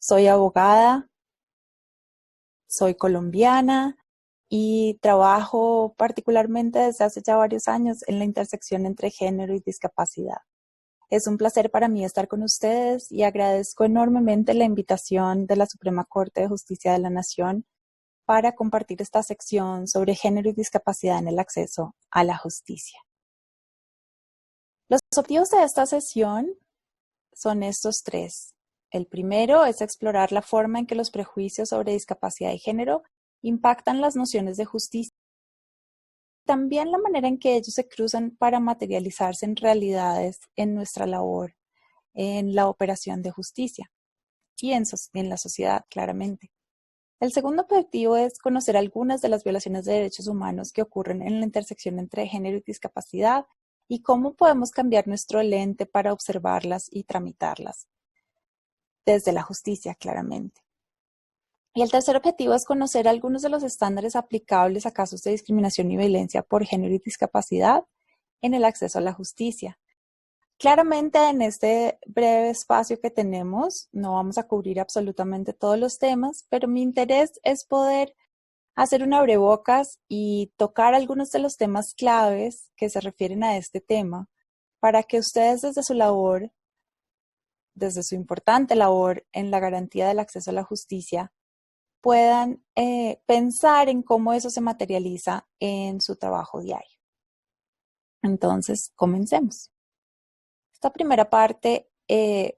Soy abogada, soy colombiana y trabajo particularmente desde hace ya varios años en la intersección entre género y discapacidad. Es un placer para mí estar con ustedes y agradezco enormemente la invitación de la Suprema Corte de Justicia de la Nación para compartir esta sección sobre género y discapacidad en el acceso a la justicia. Los objetivos de esta sesión son estos tres. El primero es explorar la forma en que los prejuicios sobre discapacidad y género impactan las nociones de justicia. También la manera en que ellos se cruzan para materializarse en realidades en nuestra labor, en la operación de justicia y en la sociedad, claramente. El segundo objetivo es conocer algunas de las violaciones de derechos humanos que ocurren en la intersección entre género y discapacidad y cómo podemos cambiar nuestro lente para observarlas y tramitarlas desde la justicia, claramente. Y el tercer objetivo es conocer algunos de los estándares aplicables a casos de discriminación y violencia por género y discapacidad en el acceso a la justicia. Claramente en este breve espacio que tenemos no vamos a cubrir absolutamente todos los temas, pero mi interés es poder hacer un abrebocas y tocar algunos de los temas claves que se refieren a este tema para que ustedes desde su labor, desde su importante labor en la garantía del acceso a la justicia, puedan pensar en cómo eso se materializa en su trabajo diario. Entonces, comencemos. Esta primera parte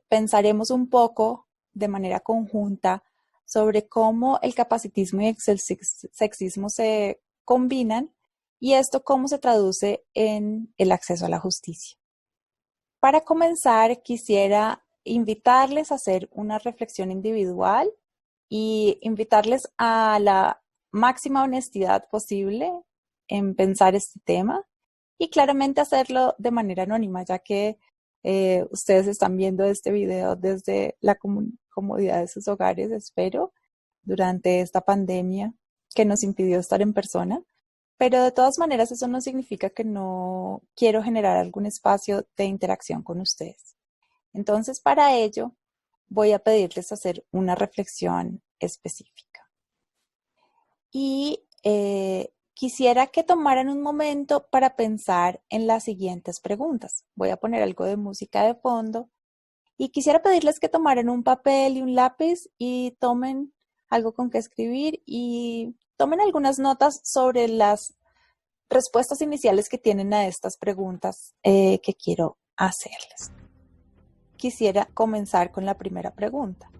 pensaremos un poco de manera conjunta sobre cómo el capacitismo y el sexismo se combinan y esto cómo se traduce en el acceso a la justicia. Para comenzar, quisiera invitarles a hacer una reflexión individual y invitarles a la máxima honestidad posible en pensar este tema y claramente hacerlo de manera anónima, ya que ustedes están viendo este video desde la comodidad de sus hogares, espero, durante esta pandemia que nos impidió estar en persona. Pero de todas maneras eso no significa que no quiero generar algún espacio de interacción con ustedes. Entonces, para ello, voy a pedirles hacer una reflexión específica. Y quisiera que tomaran un momento para pensar en las siguientes preguntas. Voy a poner algo de música de fondo y quisiera pedirles que tomaran un papel y un lápiz y tomen algo con que escribir y tomen algunas notas sobre las respuestas iniciales que tienen a estas preguntas que quiero hacerles. Quisiera comenzar con la primera pregunta.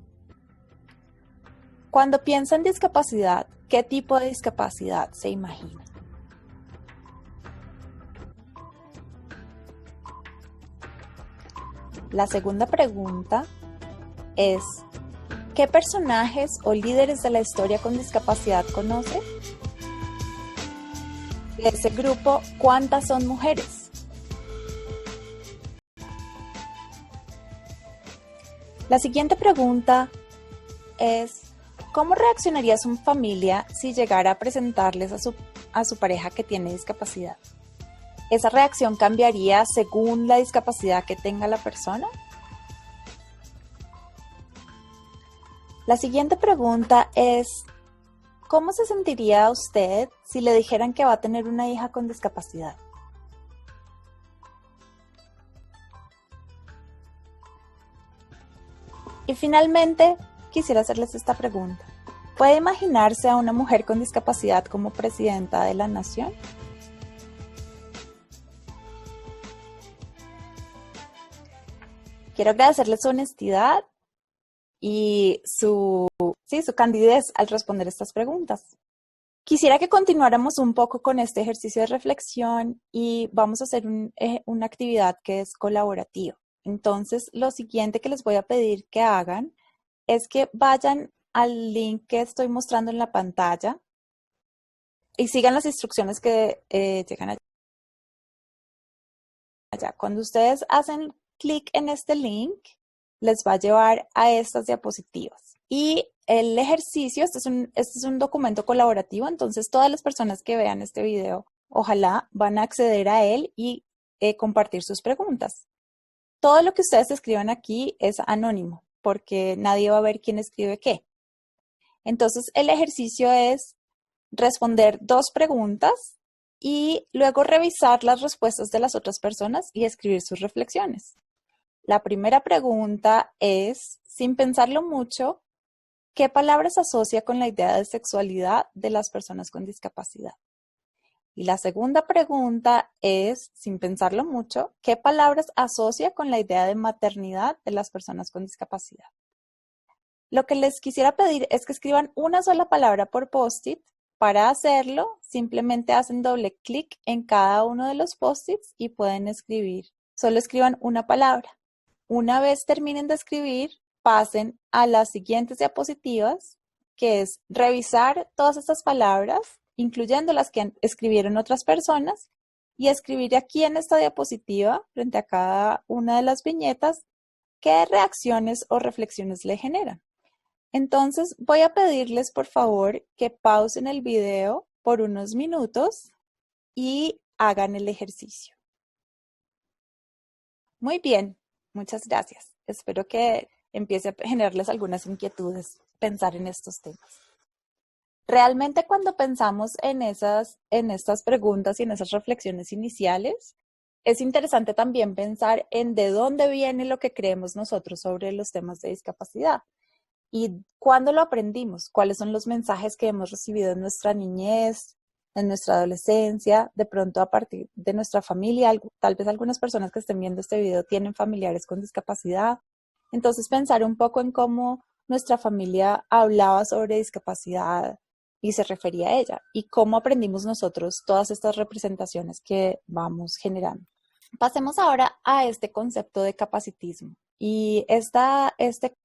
Cuando piensa en discapacidad, ¿qué tipo de discapacidad se imagina? La segunda pregunta es, ¿qué personajes o líderes de la historia con discapacidad conoce? De ese grupo, ¿cuántas son mujeres? La siguiente pregunta es, ¿cómo reaccionaría su familia si llegara a presentarles a su pareja que tiene discapacidad? ¿Esa reacción cambiaría según la discapacidad que tenga la persona? La siguiente pregunta es, ¿cómo se sentiría usted si le dijeran que va a tener una hija con discapacidad? Y finalmente, quisiera hacerles esta pregunta. ¿Puede imaginarse a una mujer con discapacidad como presidenta de la nación? Quiero agradecerles su honestidad y su candidez al responder estas preguntas. Quisiera que continuáramos un poco con este ejercicio de reflexión y vamos a hacer una actividad que es colaborativa. Entonces, lo siguiente que les voy a pedir que hagan es que vayan al link que estoy mostrando en la pantalla y sigan las instrucciones que llegan allá. Cuando ustedes hacen clic en este link, les va a llevar a estas diapositivas. Y el ejercicio, este es un documento colaborativo, entonces todas las personas que vean este video, ojalá van a acceder a él y compartir sus preguntas. Todo lo que ustedes escriban aquí es anónimo. porque nadie va a ver quién escribe qué. Entonces, el ejercicio es responder 2 preguntas y luego revisar las respuestas de las otras personas y escribir sus reflexiones. La primera pregunta es, sin pensarlo mucho, ¿qué palabras asocia con la idea de sexualidad de las personas con discapacidad? Y la segunda pregunta es, sin pensarlo mucho, ¿qué palabras asocia con la idea de maternidad de las personas con discapacidad? Lo que les quisiera pedir es que escriban una sola palabra por post-it. Para hacerlo, simplemente hacen doble clic en cada uno de los post-its y pueden escribir. Solo escriban una palabra. Una vez terminen de escribir, pasen a las siguientes diapositivas, que es revisar todas estas palabras, incluyendo las que escribieron otras personas, y escribir aquí en esta diapositiva, frente a cada una de las viñetas, qué reacciones o reflexiones le generan. Entonces voy a pedirles por favor que pausen el video por unos minutos y hagan el ejercicio. Muy bien, muchas gracias. Espero que empiece a generarles algunas inquietudes pensar en estos temas. Realmente cuando pensamos en estas preguntas y en esas reflexiones iniciales, es interesante también pensar en de dónde viene lo que creemos nosotros sobre los temas de discapacidad. ¿Y cuándo lo aprendimos? ¿Cuáles son los mensajes que hemos recibido en nuestra niñez, en nuestra adolescencia, de pronto a partir de nuestra familia? Tal vez algunas personas que estén viendo este video tienen familiares con discapacidad. Entonces pensar un poco en cómo nuestra familia hablaba sobre discapacidad y se refería a ella y cómo aprendimos nosotros todas estas representaciones que vamos generando. Pasemos ahora a este concepto de capacitismo. Y esta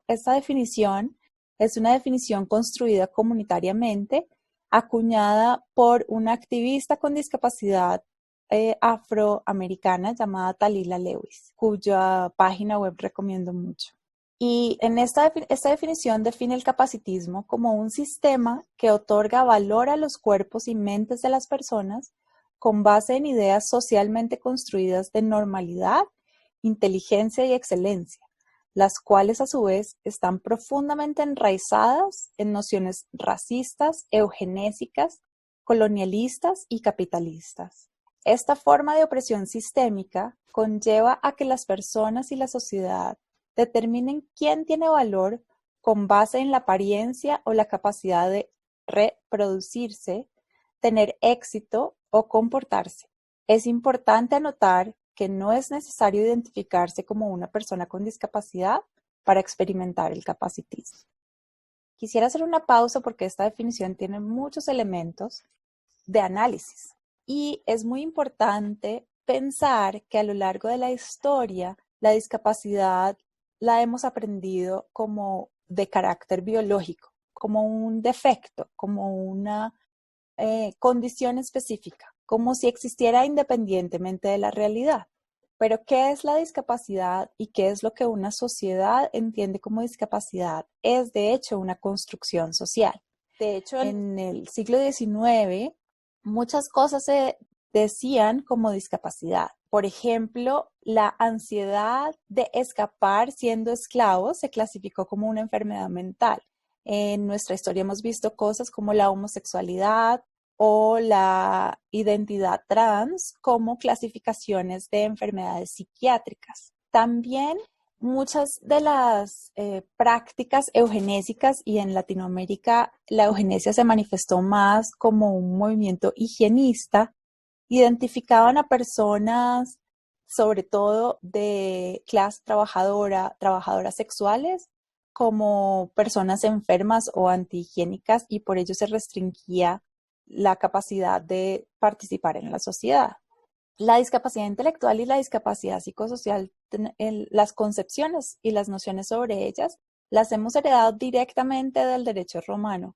definición es una definición construida comunitariamente, acuñada por una activista con discapacidad afroamericana llamada Talila Lewis, cuya página web recomiendo mucho. Y en esta definición define el capacitismo como un sistema que otorga valor a los cuerpos y mentes de las personas con base en ideas socialmente construidas de normalidad, inteligencia y excelencia, las cuales a su vez están profundamente enraizadas en nociones racistas, eugenésicas, colonialistas y capitalistas. Esta forma de opresión sistémica conlleva a que las personas y la sociedad determinen quién tiene valor con base en la apariencia o la capacidad de reproducirse, tener éxito o comportarse. Es importante anotar que no es necesario identificarse como una persona con discapacidad para experimentar el capacitismo. Quisiera hacer una pausa porque esta definición tiene muchos elementos de análisis y es muy importante pensar que a lo largo de la historia la discapacidad la hemos aprendido como de carácter biológico, como un defecto, como una condición específica, como si existiera independientemente de la realidad. Pero, ¿qué es la discapacidad y qué es lo que una sociedad entiende como discapacidad? Es, de hecho, una construcción social. De hecho, en el siglo XIX, muchas cosas se decían como discapacidad. Por ejemplo, la ansiedad de escapar siendo esclavo se clasificó como una enfermedad mental. En nuestra historia hemos visto cosas como la homosexualidad o la identidad trans como clasificaciones de enfermedades psiquiátricas. También muchas de las prácticas eugenésicas, y en Latinoamérica la eugenesia se manifestó más como un movimiento higienista, identificaban a personas sobre todo de clase trabajadora, trabajadoras sexuales, como personas enfermas o antihigiénicas y por ello se restringía la capacidad de participar en la sociedad. La discapacidad intelectual y la discapacidad psicosocial, las concepciones y las nociones sobre ellas, las hemos heredado directamente del derecho romano,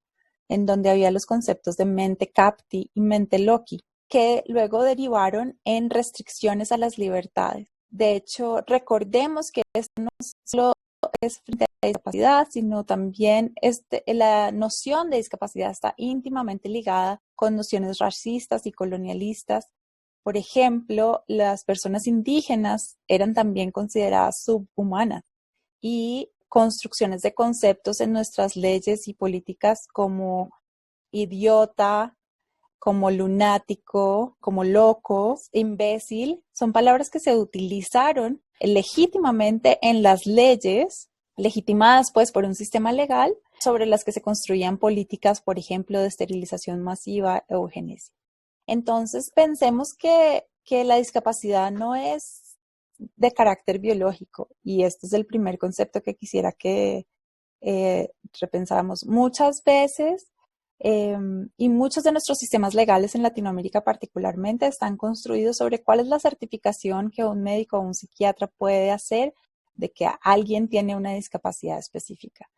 en donde había los conceptos de mente capti y mente loci, que luego derivaron en restricciones a las libertades. De hecho, recordemos que esto no solo es frente a la discapacidad, sino también la noción de discapacidad está íntimamente ligada con nociones racistas y colonialistas. Por ejemplo, las personas indígenas eran también consideradas subhumanas y construcciones de conceptos en nuestras leyes y políticas como idiota, como lunático, como loco, imbécil, son palabras que se utilizaron legítimamente en las leyes, legitimadas pues por un sistema legal, sobre las que se construían políticas, por ejemplo, de esterilización masiva, eugenesia. Entonces, pensemos que la discapacidad no es de carácter biológico, y este es el primer concepto que quisiera que repensáramos. Muchas veces y muchos de nuestros sistemas legales en Latinoamérica particularmente están construidos sobre cuál es la certificación que un médico o un psiquiatra puede hacer de que alguien tiene una discapacidad específica.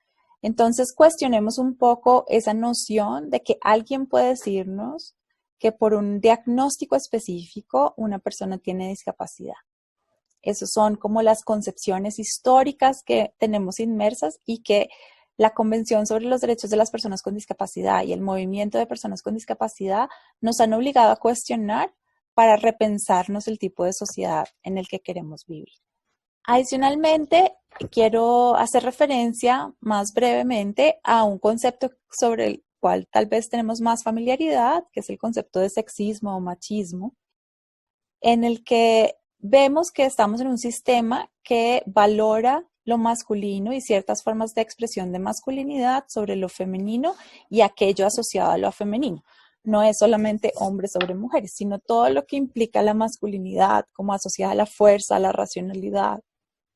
Entonces cuestionemos un poco esa noción de que alguien puede decirnos que por un diagnóstico específico una persona tiene discapacidad. Esas son como las concepciones históricas que tenemos inmersas y que la Convención sobre los Derechos de las Personas con Discapacidad y el movimiento de personas con discapacidad nos han obligado a cuestionar para repensarnos el tipo de sociedad en el que queremos vivir. Adicionalmente, quiero hacer referencia más brevemente a un concepto sobre el cual tal vez tenemos más familiaridad, que es el concepto de sexismo o machismo, en el que vemos que estamos en un sistema que valora lo masculino y ciertas formas de expresión de masculinidad sobre lo femenino y aquello asociado a lo femenino. No es solamente hombres sobre mujeres, sino todo lo que implica la masculinidad como asociada a la fuerza, a la racionalidad,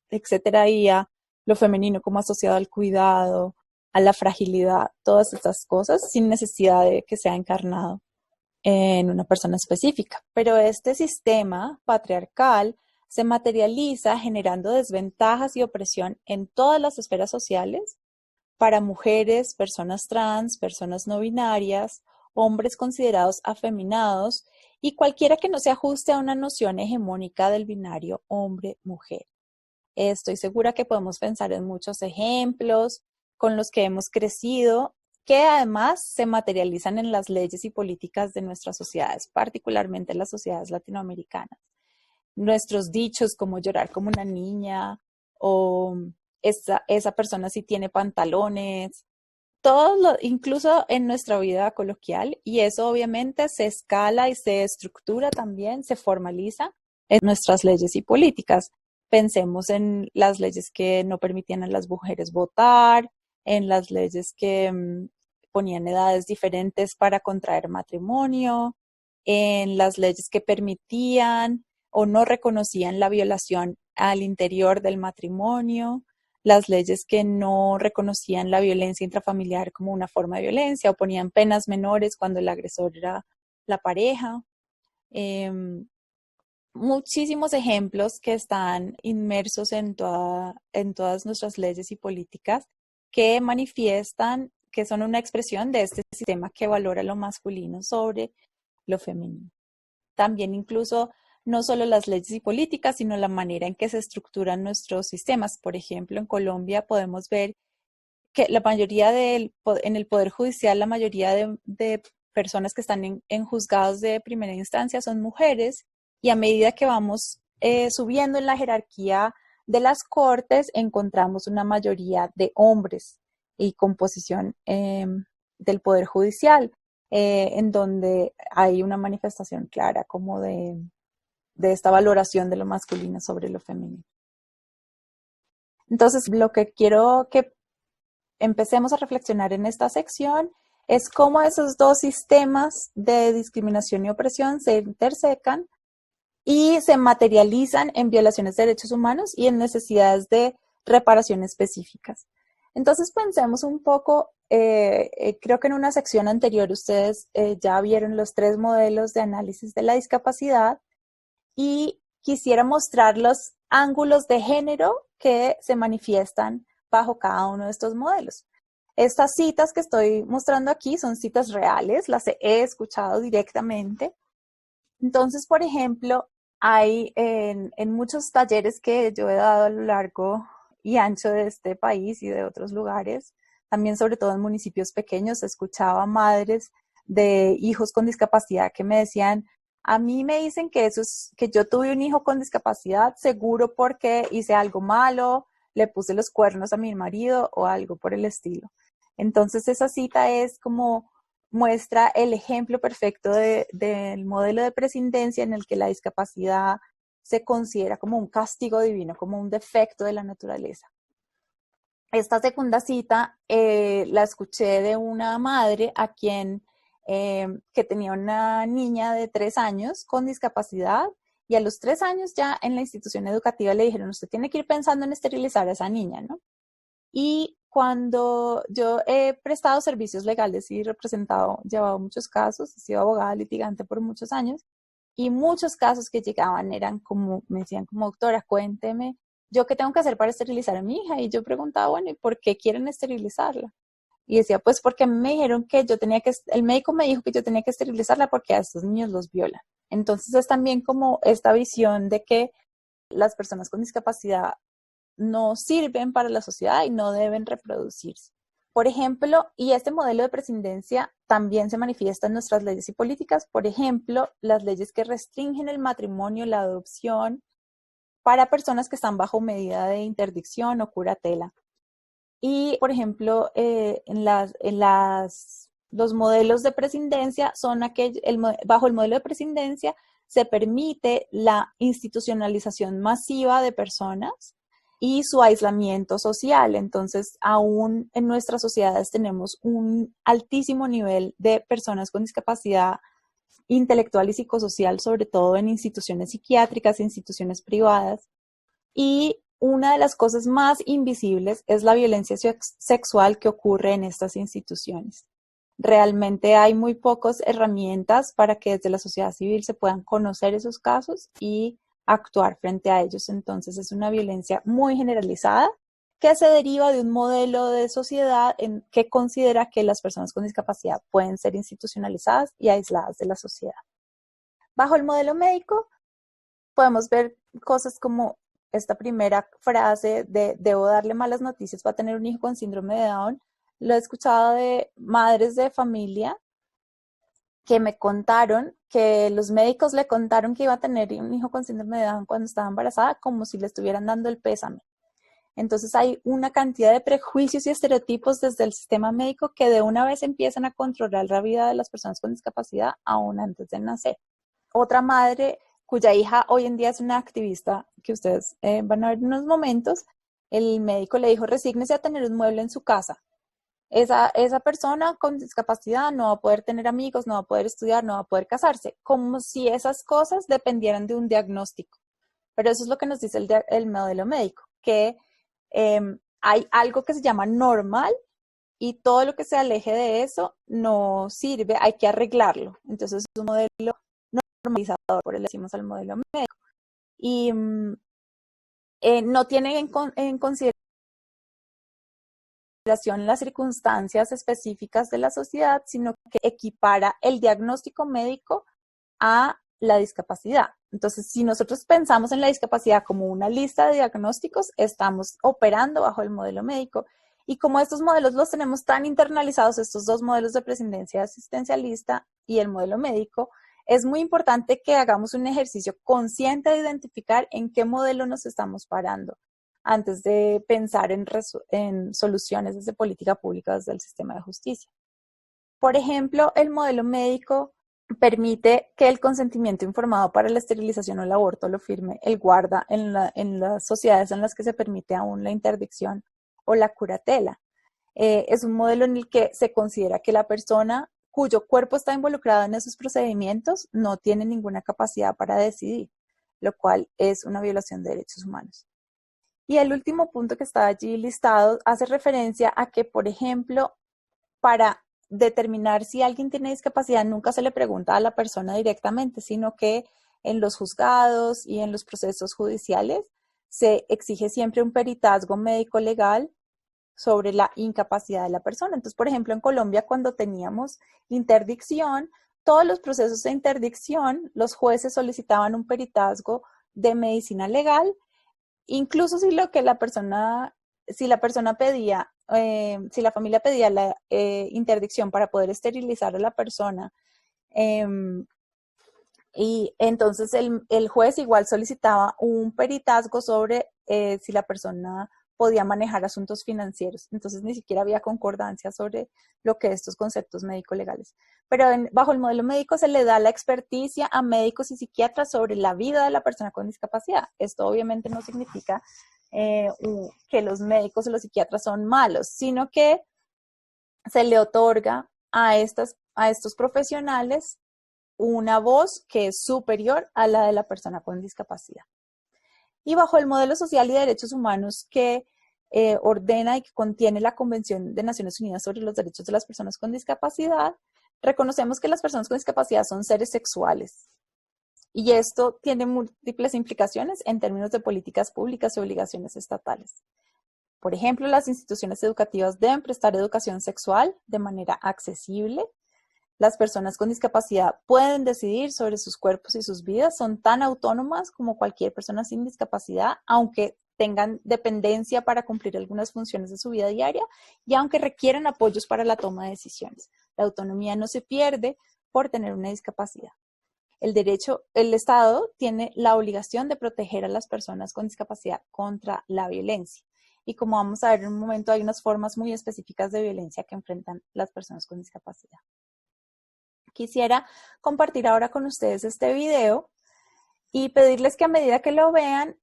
etcétera, y a lo femenino como asociado al cuidado, a la fragilidad, todas estas cosas sin necesidad de que sea encarnado en una persona específica. Pero este sistema patriarcal se materializa generando desventajas y opresión en todas las esferas sociales para mujeres, personas trans, personas no binarias, hombres considerados afeminados y cualquiera que no se ajuste a una noción hegemónica del binario hombre-mujer. Estoy segura que podemos pensar en muchos ejemplos con los que hemos crecido, que además se materializan en las leyes y políticas de nuestras sociedades, particularmente en las sociedades latinoamericanas. Nuestros dichos como llorar como una niña o esa persona sí tiene pantalones, incluso en nuestra vida coloquial, y eso obviamente se escala y se estructura también, se formaliza en nuestras leyes y políticas. Pensemos en las leyes que no permitían a las mujeres votar, en las leyes que ponían edades diferentes para contraer matrimonio, en las leyes que permitían o no reconocían la violación al interior del matrimonio, las leyes que no reconocían la violencia intrafamiliar como una forma de violencia o ponían penas menores cuando el agresor era la pareja. Muchísimos ejemplos que están inmersos en todas nuestras leyes y políticas que manifiestan que son una expresión de este sistema que valora lo masculino sobre lo femenino. También incluso no solo las leyes y políticas, sino la manera en que se estructuran nuestros sistemas. Por ejemplo, en Colombia podemos ver que la mayoría en el Poder Judicial, la mayoría de personas que están en juzgados de primera instancia son mujeres, y a medida que vamos subiendo en la jerarquía de las cortes, encontramos una mayoría de hombres y composición del Poder Judicial, en donde hay una manifestación clara como de esta valoración de lo masculino sobre lo femenino. Entonces, lo que quiero que empecemos a reflexionar en esta sección es cómo esos dos sistemas de discriminación y opresión se intersecan y se materializan en violaciones de derechos humanos y en necesidades de reparación específicas. Entonces pensemos un poco, creo que en una sección anterior ustedes ya vieron los 3 modelos de análisis de la discapacidad y quisiera mostrar los ángulos de género que se manifiestan bajo cada uno de estos modelos. Estas citas que estoy mostrando aquí son citas reales, las he escuchado directamente. Entonces, por ejemplo, hay en muchos talleres que yo he dado a lo largo y ancho de este país y de otros lugares, también sobre todo en municipios pequeños, escuchaba madres de hijos con discapacidad que me decían: a mí me dicen que que yo tuve un hijo con discapacidad seguro porque hice algo malo, le puse los cuernos a mi marido o algo por el estilo. Entonces esa cita es como muestra el ejemplo perfecto del modelo de prescindencia en el que la discapacidad se considera como un castigo divino, como un defecto de la naturaleza. Esta segunda cita la escuché de una madre a quien que tenía una niña de 3 años con discapacidad, y a los 3 años ya en la institución educativa le dijeron, usted tiene que ir pensando en esterilizar a esa niña, ¿no? Y cuando yo he prestado servicios legales y llevado muchos casos, he sido abogada litigante por muchos años, y muchos casos que llegaban eran como, me decían como, doctora, cuénteme, ¿yo qué tengo que hacer para esterilizar a mi hija? Y yo preguntaba, bueno, ¿y por qué quieren esterilizarla? Y decía, pues porque a mí me dijeron que el médico me dijo que yo tenía que esterilizarla porque a estos niños los violan. Entonces es también como esta visión de que las personas con discapacidad no sirven para la sociedad y no deben reproducirse. Por ejemplo, y este modelo de prescindencia también se manifiesta en nuestras leyes y políticas, por ejemplo, las leyes que restringen el matrimonio, la adopción para personas que están bajo medida de interdicción o curatela. Y, por ejemplo, los modelos de prescindencia son bajo el modelo de prescindencia se permite la institucionalización masiva de personas y su aislamiento social. Entonces, aún en nuestras sociedades tenemos un altísimo nivel de personas con discapacidad intelectual y psicosocial, sobre todo en instituciones psiquiátricas, instituciones privadas. Y una de las cosas más invisibles es la violencia sexual que ocurre en estas instituciones. Realmente hay muy pocas herramientas para que desde la sociedad civil se puedan conocer esos casos y actuar frente a ellos. Entonces es una violencia muy generalizada que se deriva de un modelo de sociedad que considera que las personas con discapacidad pueden ser institucionalizadas y aisladas de la sociedad. Bajo el modelo médico podemos ver cosas como esta primera frase de debo darle malas noticias para tener un hijo con síndrome de Down. Lo he escuchado de madres de familia que me contaron que los médicos le contaron que iba a tener un hijo con síndrome de Down cuando estaba embarazada, como si le estuvieran dando el pésame. Entonces hay una cantidad de prejuicios y estereotipos desde el sistema médico que de una vez empiezan a controlar la vida de las personas con discapacidad aún antes de nacer. Otra madre cuya hija hoy en día es una activista que ustedes van a ver en unos momentos, el médico le dijo, resígnese a tener un mueble en su casa. Esa persona con discapacidad no va a poder tener amigos, no va a poder estudiar, no va a poder casarse, como si esas cosas dependieran de un diagnóstico. Pero eso es lo que nos dice el modelo médico, que hay algo que se llama normal y todo lo que se aleje de eso no sirve, hay que arreglarlo. Entonces es un modelo normalizador, por eso le decimos al modelo médico. Y no tiene en consideración las circunstancias específicas de la sociedad, sino que equipara el diagnóstico médico a la discapacidad. Entonces, si nosotros pensamos en la discapacidad como una lista de diagnósticos, estamos operando bajo el modelo médico. Y como estos modelos los tenemos tan internalizados, estos dos modelos de prescindencia asistencialista y el modelo médico, es muy importante que hagamos un ejercicio consciente de identificar en qué modelo nos estamos parando antes de pensar en soluciones desde política pública, desde el sistema de justicia. Por ejemplo, el modelo médico permite que el consentimiento informado para la esterilización o el aborto lo firme el guarda en las sociedades en las que se permite aún la interdicción o la curatela. Es un modelo en el que se considera que la persona cuyo cuerpo está involucrado en esos procedimientos no tiene ninguna capacidad para decidir, lo cual es una violación de derechos humanos. Y el último punto que está allí listado hace referencia a que, por ejemplo, para determinar si alguien tiene discapacidad nunca se le pregunta a la persona directamente, sino que en los juzgados y en los procesos judiciales se exige siempre un peritazgo médico legal sobre la incapacidad de la persona. Entonces, por ejemplo, en Colombia, cuando teníamos interdicción, todos los procesos de interdicción, los jueces solicitaban un peritazgo de medicina legal, incluso si si la persona pedía, si la familia pedía la interdicción para poder esterilizar a la persona, y entonces el juez igual solicitaba un peritazgo sobre si la persona podía manejar asuntos financieros. Entonces ni siquiera había concordancia sobre lo que estos conceptos médico-legales. Pero bajo el modelo médico se le da la experticia a médicos y psiquiatras sobre la vida de la persona con discapacidad. Esto obviamente no significa que los médicos o los psiquiatras son malos, sino que se le otorga a estos profesionales una voz que es superior a la de la persona con discapacidad. Y bajo el modelo social y de derechos humanos que ordena y que contiene la Convención de Naciones Unidas sobre los Derechos de las Personas con Discapacidad, reconocemos que las personas con discapacidad son seres sexuales. Y esto tiene múltiples implicaciones en términos de políticas públicas y obligaciones estatales. Por ejemplo, las instituciones educativas deben prestar educación sexual de manera accesible. Las personas con discapacidad pueden decidir sobre sus cuerpos y sus vidas, son tan autónomas como cualquier persona sin discapacidad, aunque tengan dependencia para cumplir algunas funciones de su vida diaria y aunque requieran apoyos para la toma de decisiones. La autonomía no se pierde por tener una discapacidad. El Estado tiene la obligación de proteger a las personas con discapacidad contra la violencia. Y como vamos a ver en un momento, hay unas formas muy específicas de violencia que enfrentan las personas con discapacidad. Quisiera compartir ahora con ustedes este video y pedirles que a medida que lo vean,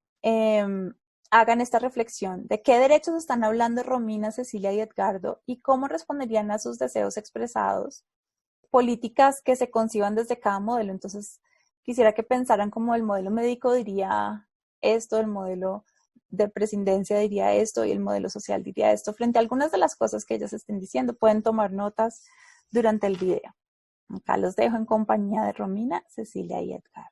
hagan esta reflexión de qué derechos están hablando Romina, Cecilia y Edgardo y cómo responderían a sus deseos expresados, políticas que se conciban desde cada modelo. Entonces, quisiera que pensaran como el modelo médico diría esto, el modelo de presidencia diría esto y el modelo social diría esto. Frente a algunas de las cosas que ellas estén diciendo, pueden tomar notas durante el video. Acá los dejo en compañía de Romina, Cecilia y Edgar.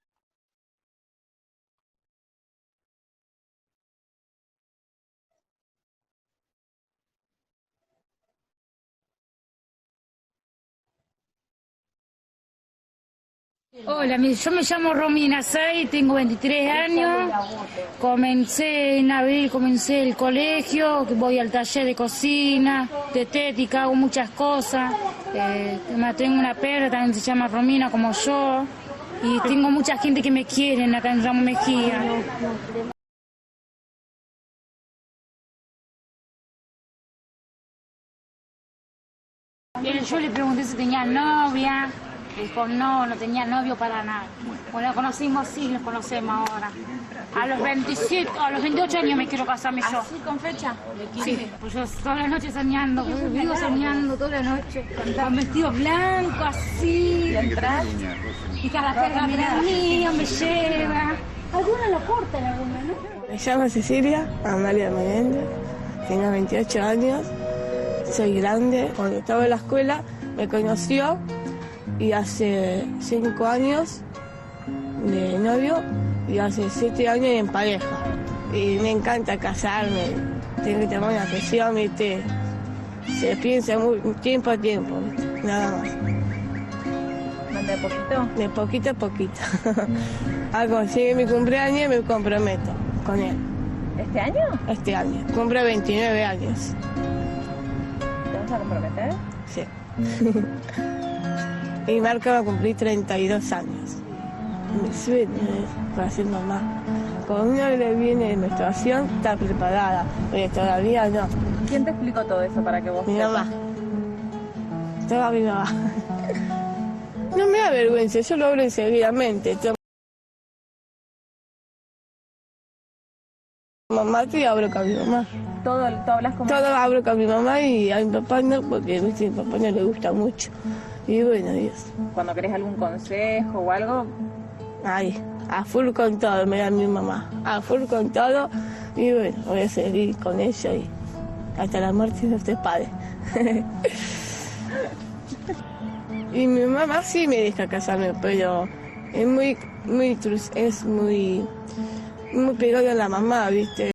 Hola, yo me llamo Romina Say, tengo 23 años, comencé en abril, comencé el colegio, voy al taller de cocina, de estética, hago muchas cosas, tengo una perra, también se llama Romina como yo, y tengo mucha gente que me quiere acá en Ramos Mejía. Yo le pregunté si tenía novia. Dijo, no tenía novio para nada. Bueno, lo conocimos, sí, nos conocemos ahora. A los 28 años me quiero casarme yo. ¿Así con fecha? Sí, pues yo toda la noche soñando, vivo soñando toda la noche. Con vestido blanco, así. ¿Y entras? Y cada perra mira mío, me lleva. Algunos lo cortan, algunos, ¿no? Me llamo Cecilia Amalia Menéndez, tengo 28 años, soy grande. Cuando estaba en la escuela me conoció y hace 5 años de novio y hace 7 años en pareja. Y me encanta casarme, tengo que tomar una decisión, ¿viste? Se piensa tiempo a tiempo, ¿viste? Nada más. ¿De poquito? De poquito a poquito. Cuando llegue mi cumpleaños me comprometo con él. ¿Este año? Este año. Cumplo 29 años. ¿Te vas a comprometer? Sí. Y Marco va a cumplir 32 años. Mi sueño es para ser mamá. Cuando uno le viene de menstruación, está preparada, pero todavía no. ¿Quién te explicó todo eso para que vos Mi mamá. Toda mi mamá. No me da vergüenza, yo lo hablo enseguidamente. Mamá, te hablo con mi mamá. ¿Todo hablas con Todo hablo con mi mamá y a mi papá no, porque a mi papá no le gusta mucho. Y bueno, Dios. Cuando querés algún consejo o algo? Ay, a full con todo me da mi mamá. A full con todo. Y bueno, voy a seguir con ella y hasta la muerte nos separe. Y mi mamá sí me deja casarme, pero es muy pegada a la mamá, ¿viste?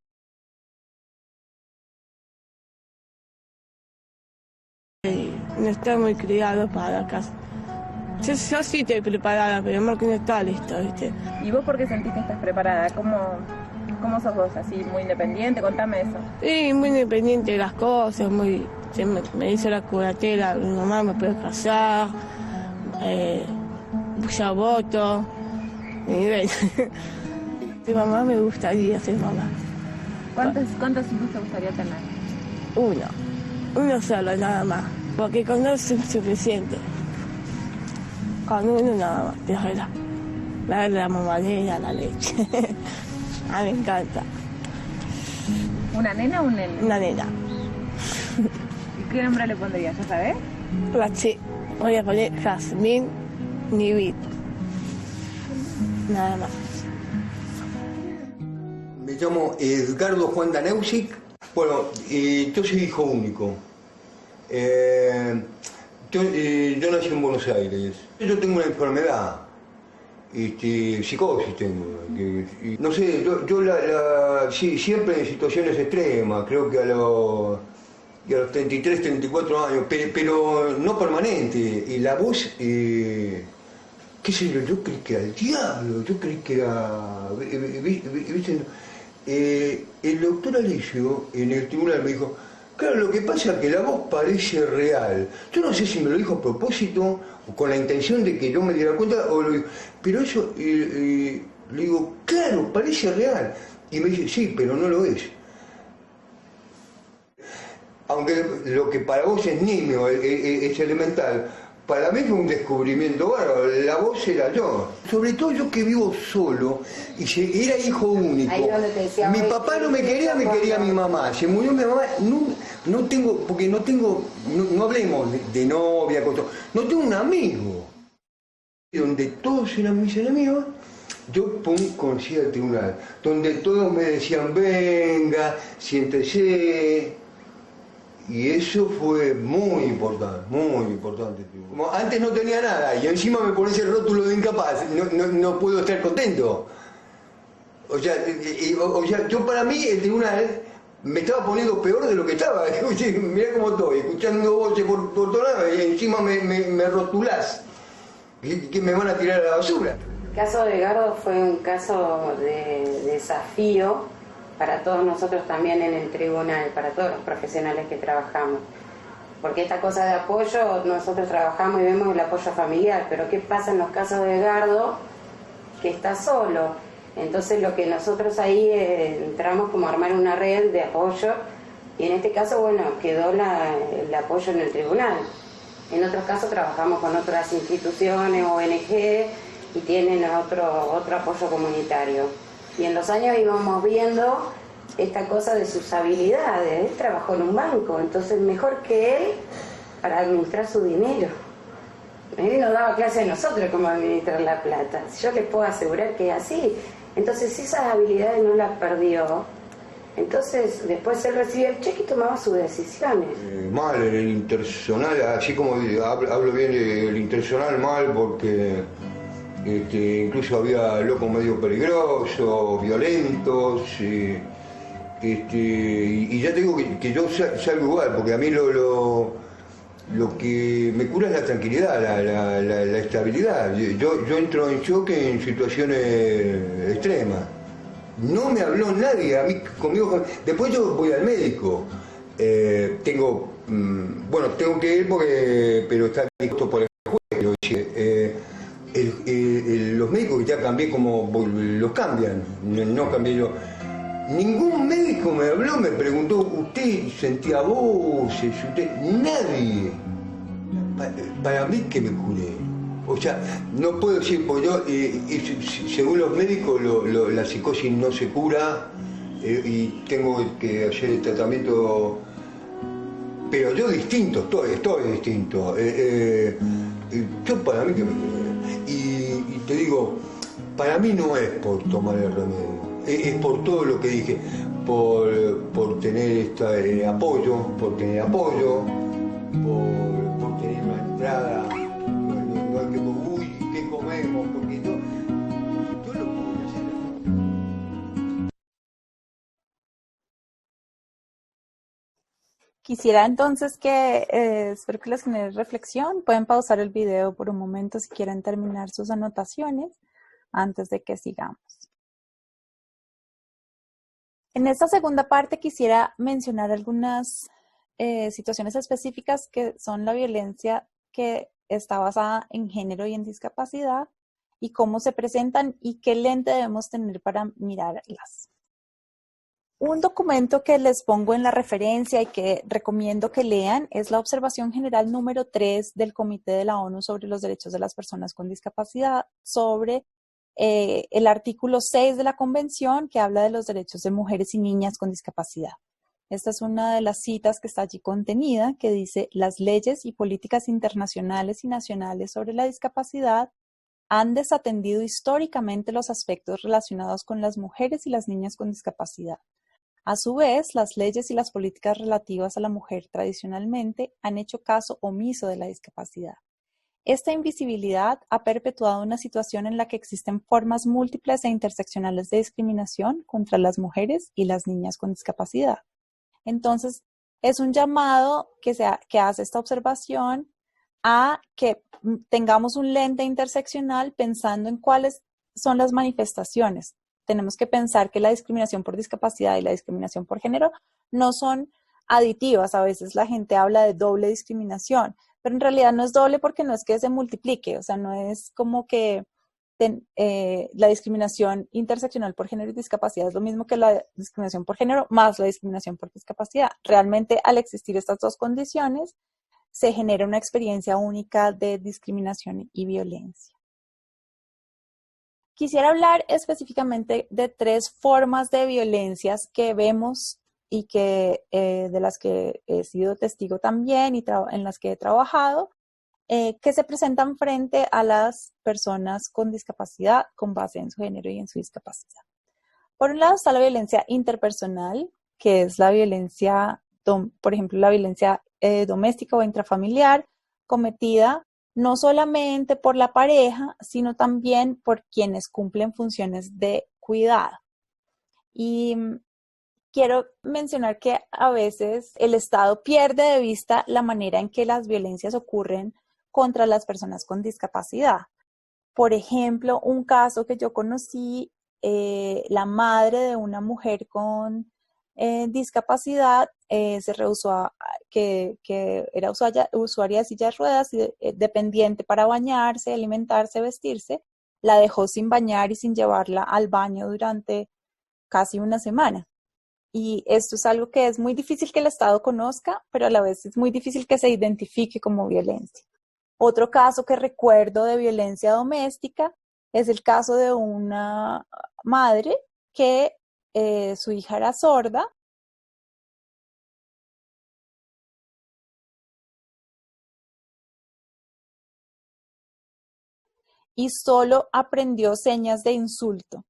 Y no está muy criado para la casa. Yo sí estoy preparada, pero Marco no está listo, ¿viste? ¿Y vos por qué sentís que estás preparada? ¿Cómo sos vos? ¿Así muy independiente? Contame eso. Sí, muy independiente de las cosas, me dice la curatela, mi mamá me puede casar, ya voto, y bueno, mi mamá me gustaría ser mamá. ¿Cuántos hijos te gustaría tener? Uno solo nada más, porque con dos es suficiente. Con uno nada más, de verdad. La mamadera, la leche. A mí me encanta. ¿Una nena o un nene? Una nena. ¿Y qué nombre le pondrías, ya sabes? Sí, voy a poner Jazmín Nivit. Nada más. Me llamo Edgardo Juan Daneusic. Bueno, yo soy hijo único. Yo nací en Buenos Aires. Yo tengo una enfermedad, psicosis tengo. No sé, sí, siempre en situaciones extremas, creo que a los 33, 34 años, pero no permanente. Y la voz, qué sé yo creí que era el diablo, yo creí que era... ¿viste? El doctor Alicio en el tribunal me dijo, claro, lo que pasa es que la voz parece real. Yo no sé si me lo dijo a propósito o con la intención de que yo me diera cuenta, pero eso, le digo, claro, parece real. Y me dice, sí, pero no lo es. Aunque lo que para vos es nimio, es elemental, para mí fue un descubrimiento bárbaro. La voz era yo. Sobre todo yo que vivo solo y era hijo único. Mi papá no me quería mi mamá. Se murió mi mamá. No tengo, porque no hablemos de novia, no tengo un amigo. Donde todos eran mis enemigos, yo conocía el tribunal. Donde todos me decían, venga, siéntese. Y eso fue muy importante, muy importante. Como antes no tenía nada y encima me pones el rótulo de incapaz, no puedo estar contento. O sea, yo para mí el tribunal me estaba poniendo peor de lo que estaba. Mirá cómo estoy, escuchando voces por todos lados y encima me rotulás, que me van a tirar a la basura. El caso de Edgardo fue un caso de desafío para todos nosotros también en el tribunal, para todos los profesionales que trabajamos. Porque esta cosa de apoyo, nosotros trabajamos y vemos el apoyo familiar, pero ¿qué pasa en los casos de Edgardo? Que está solo. Entonces lo que nosotros ahí entramos como a armar una red de apoyo, y en este caso, bueno, quedó el apoyo en el tribunal. En otros casos trabajamos con otras instituciones, ONG, y tienen otro apoyo comunitario. Y en los años íbamos viendo esta cosa de sus habilidades. Él trabajó en un banco, entonces mejor que él para administrar su dinero. Él nos daba clase a nosotros cómo administrar la plata. Yo les puedo asegurar que es así. Entonces esas habilidades no las perdió. Entonces después él recibía el cheque y tomaba sus decisiones. Mal en el intersonal, así como hablo bien del intersonal, mal porque... incluso había locos medio peligrosos, violentos, y ya te digo que yo salgo igual, porque a mí lo que me cura es la tranquilidad, la estabilidad. Yo entro en shock en situaciones extremas. No me habló nadie, a mí conmigo. Después yo voy al médico. Tengo que ir pero está listo por el juez. Los médicos que ya cambié como los cambian, no cambié yo. Ningún médico me habló, me preguntó, ¿usted sentía voces? Nadie. Para mí que me curé. O sea, no puedo decir, porque yo, según los médicos, la psicosis no se cura y tengo que hacer el tratamiento, pero yo distinto, estoy distinto. Yo para mí que me curé. Y te digo, para mí no es por tomar el remedio, es por todo lo que dije, por tener apoyo, por tener una entrada, no hay que, uy, ¿qué comemos? Porque yo lo puedo hacer. Quisiera entonces espero que les genere reflexión. Pueden pausar el video por un momento si quieren terminar sus anotaciones antes de que sigamos. En esta segunda parte quisiera mencionar algunas situaciones específicas que son la violencia que está basada en género y en discapacidad y cómo se presentan y qué lente debemos tener para mirarlas. Un documento que les pongo en la referencia y que recomiendo que lean es la Observación General número 3 del Comité de la ONU sobre los Derechos de las Personas con Discapacidad, sobre el artículo 6 de la Convención, que habla de los derechos de mujeres y niñas con discapacidad. Esta es una de las citas que está allí contenida, que dice: las leyes y políticas internacionales y nacionales sobre la discapacidad han desatendido históricamente los aspectos relacionados con las mujeres y las niñas con discapacidad. A su vez, las leyes y las políticas relativas a la mujer tradicionalmente han hecho caso omiso de la discapacidad. Esta invisibilidad ha perpetuado una situación en la que existen formas múltiples e interseccionales de discriminación contra las mujeres y las niñas con discapacidad. Entonces, es un llamado que hace esta observación a que tengamos un lente interseccional pensando en cuáles son las manifestaciones. Tenemos que pensar que la discriminación por discapacidad y la discriminación por género no son aditivas. A veces la gente habla de doble discriminación, pero en realidad no es doble porque no es que se multiplique, o sea, no es como que la discriminación interseccional por género y discapacidad es lo mismo que la discriminación por género más la discriminación por discapacidad. Realmente, al existir estas dos condiciones, se genera una experiencia única de discriminación y violencia. Quisiera hablar específicamente de 3 formas de violencias que vemos y que, de las que he sido testigo también y en las que he trabajado, que se presentan frente a las personas con discapacidad con base en su género y en su discapacidad. Por un lado está la violencia interpersonal, que es la violencia, por ejemplo, la violencia doméstica o intrafamiliar, cometida no solamente por la pareja, sino también por quienes cumplen funciones de cuidado. Y quiero mencionar que a veces el Estado pierde de vista la manera en que las violencias ocurren contra las personas con discapacidad. Por ejemplo, un caso que yo conocí, la madre de una mujer con discapacidad se rehusó que era usuaria de silla de ruedas y dependiente para bañarse, alimentarse, vestirse, la dejó sin bañar y sin llevarla al baño durante casi una semana. Y esto es algo que es muy difícil que el Estado conozca, pero a la vez es muy difícil que se identifique como violencia. Otro caso que recuerdo de violencia doméstica es el caso de una madre que su hija era sorda y solo aprendió señas de insulto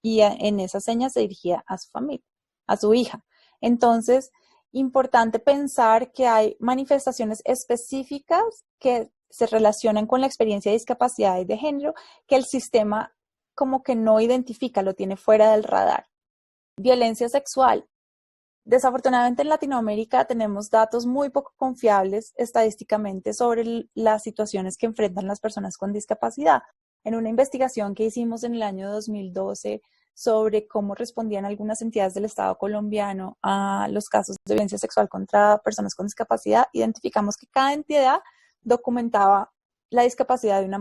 y en esas señas se dirigía a su familia, a su hija. Entonces, importante pensar que hay manifestaciones específicas que se relacionan con la experiencia de discapacidad y de género que el sistema como que no identifica, lo tiene fuera del radar. Violencia sexual. Desafortunadamente en Latinoamérica tenemos datos muy poco confiables estadísticamente sobre las situaciones que enfrentan las personas con discapacidad. En una investigación que hicimos en el año 2012 sobre cómo respondían algunas entidades del Estado colombiano a los casos de violencia sexual contra personas con discapacidad, identificamos que cada entidad documentaba la discapacidad de una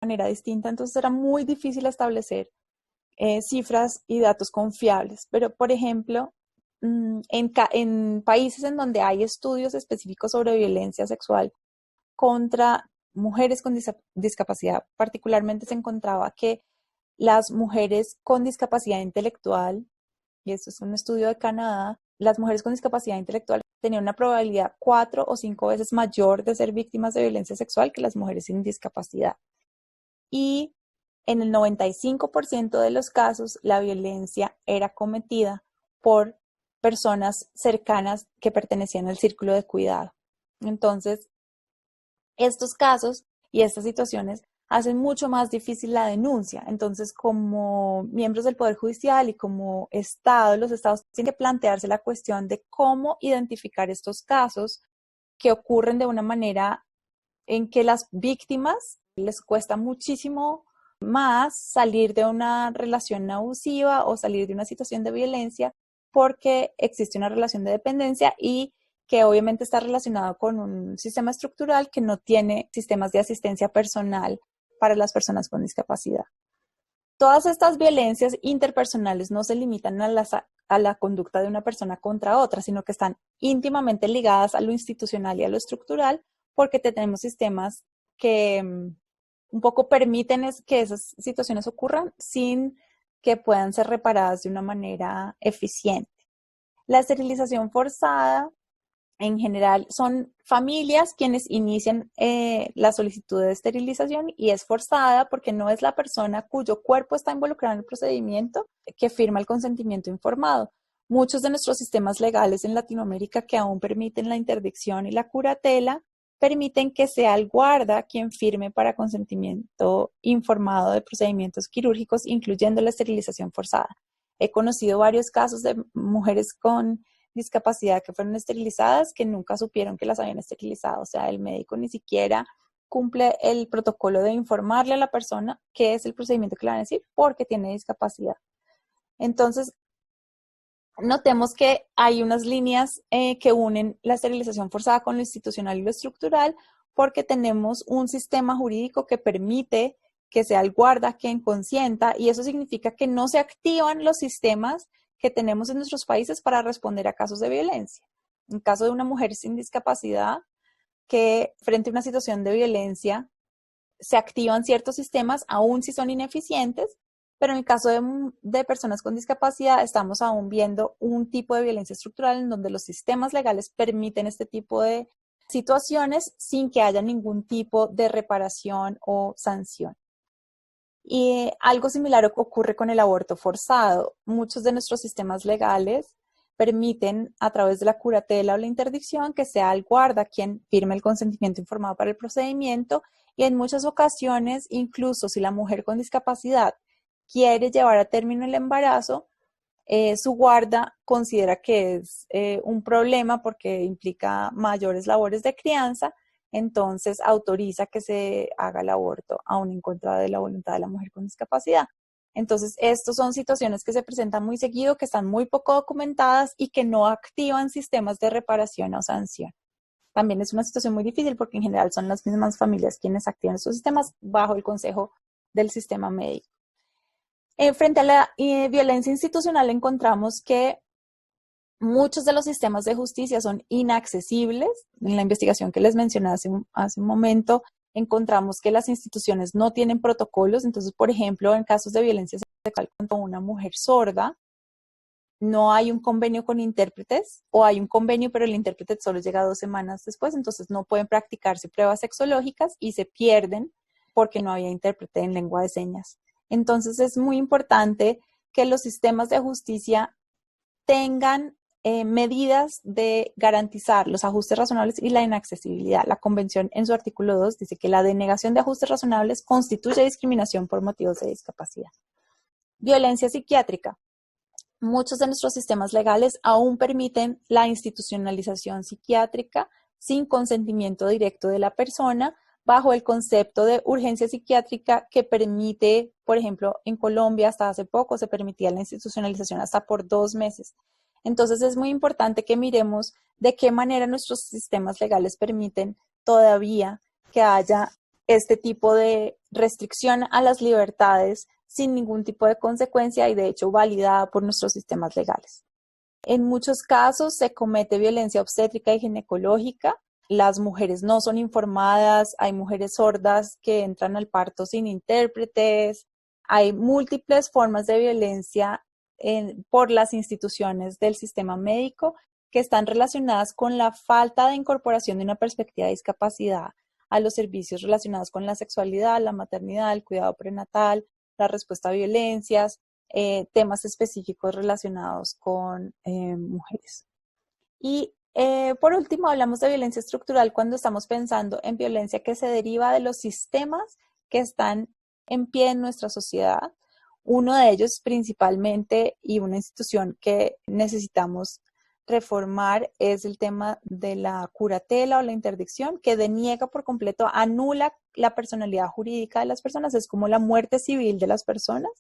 manera distinta, entonces era muy difícil establecer cifras y datos confiables. Pero, por ejemplo, en países en donde hay estudios específicos sobre violencia sexual contra mujeres con discapacidad, particularmente se encontraba que las mujeres con discapacidad intelectual, y esto es un estudio de Canadá, las mujeres con discapacidad intelectual tenían una probabilidad 4 o 5 veces mayor de ser víctimas de violencia sexual que las mujeres sin discapacidad. Y en el 95% de los casos, la violencia era cometida por personas cercanas que pertenecían al círculo de cuidado. Entonces, estos casos y estas situaciones hacen mucho más difícil la denuncia. Entonces, como miembros del Poder Judicial y como Estado, los estados tienen que plantearse la cuestión de cómo identificar estos casos que ocurren de una manera en que las víctimas les cuesta muchísimo más salir de una relación abusiva o salir de una situación de violencia porque existe una relación de dependencia y que obviamente está relacionado con un sistema estructural que no tiene sistemas de asistencia personal para las personas con discapacidad. Todas estas violencias interpersonales no se limitan a la conducta de una persona contra otra, sino que están íntimamente ligadas a lo institucional y a lo estructural, porque tenemos sistemas que un poco permiten que esas situaciones ocurran sin que puedan ser reparadas de una manera eficiente. La esterilización forzada, en general, son familias quienes inician la solicitud de esterilización y es forzada porque no es la persona cuyo cuerpo está involucrado en el procedimiento que firma el consentimiento informado. Muchos de nuestros sistemas legales en Latinoamérica que aún permiten la interdicción y la curatela permiten que sea el guarda quien firme para consentimiento informado de procedimientos quirúrgicos, incluyendo la esterilización forzada. He conocido varios casos de mujeres con discapacidad que fueron esterilizadas que nunca supieron que las habían esterilizado. O sea, el médico ni siquiera cumple el protocolo de informarle a la persona qué es el procedimiento que le van a decir porque tiene discapacidad. Entonces, notemos que hay unas líneas que unen la esterilización forzada con lo institucional y lo estructural porque tenemos un sistema jurídico que permite que sea el guarda quien consienta y eso significa que no se activan los sistemas que tenemos en nuestros países para responder a casos de violencia. En caso de una mujer sin discapacidad que frente a una situación de violencia se activan ciertos sistemas, aún si son ineficientes, pero en el caso de personas con discapacidad estamos aún viendo un tipo de violencia estructural en donde los sistemas legales permiten este tipo de situaciones sin que haya ningún tipo de reparación o sanción. Y algo similar ocurre con el aborto forzado. Muchos de nuestros sistemas legales permiten a través de la curatela o la interdicción que sea el guarda quien firme el consentimiento informado para el procedimiento y en muchas ocasiones, incluso si la mujer con discapacidad quiere llevar a término el embarazo, su guarda considera que es un problema porque implica mayores labores de crianza, entonces autoriza que se haga el aborto aún en contra de la voluntad de la mujer con discapacidad. Entonces, estas son situaciones que se presentan muy seguido, que están muy poco documentadas y que no activan sistemas de reparación o sanción. También es una situación muy difícil porque en general son las mismas familias quienes activan estos sistemas bajo el consejo del sistema médico. Frente a la violencia institucional encontramos que muchos de los sistemas de justicia son inaccesibles. En la investigación que les mencioné hace un momento, encontramos que las instituciones no tienen protocolos. Entonces, por ejemplo, en casos de violencia sexual contra una mujer sorda, no hay un convenio con intérpretes o hay un convenio, pero el intérprete solo llega 2 semanas después, entonces no pueden practicarse pruebas sexológicas y se pierden porque no había intérprete en lengua de señas. Entonces, es muy importante que los sistemas de justicia tengan medidas de garantizar los ajustes razonables y la inaccesibilidad. La Convención en su artículo 2 dice que la denegación de ajustes razonables constituye discriminación por motivos de discapacidad. Violencia psiquiátrica. Muchos de nuestros sistemas legales aún permiten la institucionalización psiquiátrica sin consentimiento directo de la persona, bajo el concepto de urgencia psiquiátrica que permite, por ejemplo, en Colombia hasta hace poco se permitía la institucionalización hasta por 2 meses. Entonces es muy importante que miremos de qué manera nuestros sistemas legales permiten todavía que haya este tipo de restricción a las libertades sin ningún tipo de consecuencia y de hecho validada por nuestros sistemas legales. En muchos casos se comete violencia obstétrica y ginecológica. Las mujeres no son informadas, hay mujeres sordas que entran al parto sin intérpretes, hay múltiples formas de violencia por las instituciones del sistema médico que están relacionadas con la falta de incorporación de una perspectiva de discapacidad a los servicios relacionados con la sexualidad, la maternidad, el cuidado prenatal, la respuesta a violencias, temas específicos relacionados con mujeres. Y por último, hablamos de violencia estructural cuando estamos pensando en violencia que se deriva de los sistemas que están en pie en nuestra sociedad. Uno de ellos principalmente y una institución que necesitamos reformar es el tema de la curatela o la interdicción, que deniega por completo, anula la personalidad jurídica de las personas, es como la muerte civil de las personas.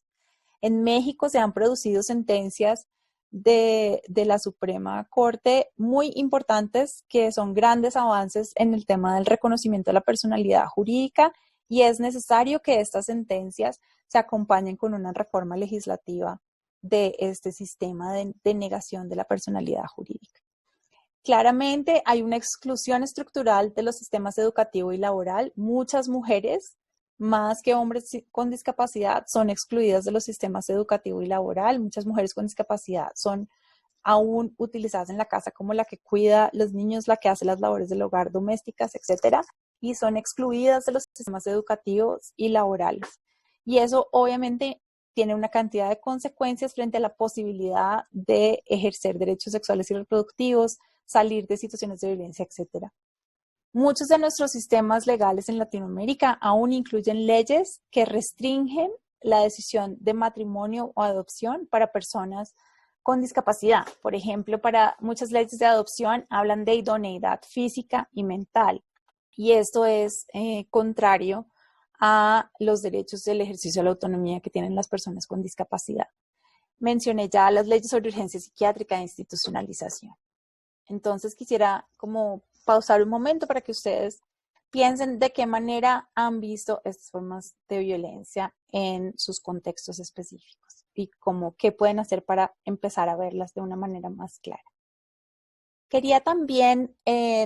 En México se han producido sentencias de la Suprema Corte muy importantes que son grandes avances en el tema del reconocimiento de la personalidad jurídica y es necesario que estas sentencias se acompañen con una reforma legislativa de este sistema de negación de la personalidad jurídica. Claramente hay una exclusión estructural de los sistemas educativo y laboral. Muchas mujeres, más que hombres con discapacidad, son excluidas de los sistemas educativo y laboral. Muchas mujeres con discapacidad son aún utilizadas en la casa como la que cuida los niños, la que hace las labores del hogar, domésticas, etcétera, y son excluidas de los sistemas educativos y laborales. Y eso obviamente tiene una cantidad de consecuencias frente a la posibilidad de ejercer derechos sexuales y reproductivos, salir de situaciones de violencia, etcétera. Muchos de nuestros sistemas legales en Latinoamérica aún incluyen leyes que restringen la decisión de matrimonio o adopción para personas con discapacidad. Por ejemplo, para muchas leyes de adopción hablan de idoneidad física y mental. Y esto es contrario a los derechos del ejercicio de la autonomía que tienen las personas con discapacidad. Mencioné ya las leyes sobre urgencia psiquiátrica e institucionalización. Entonces quisiera como pausar un momento para que ustedes piensen de qué manera han visto estas formas de violencia en sus contextos específicos y como qué pueden hacer para empezar a verlas de una manera más clara. Quería también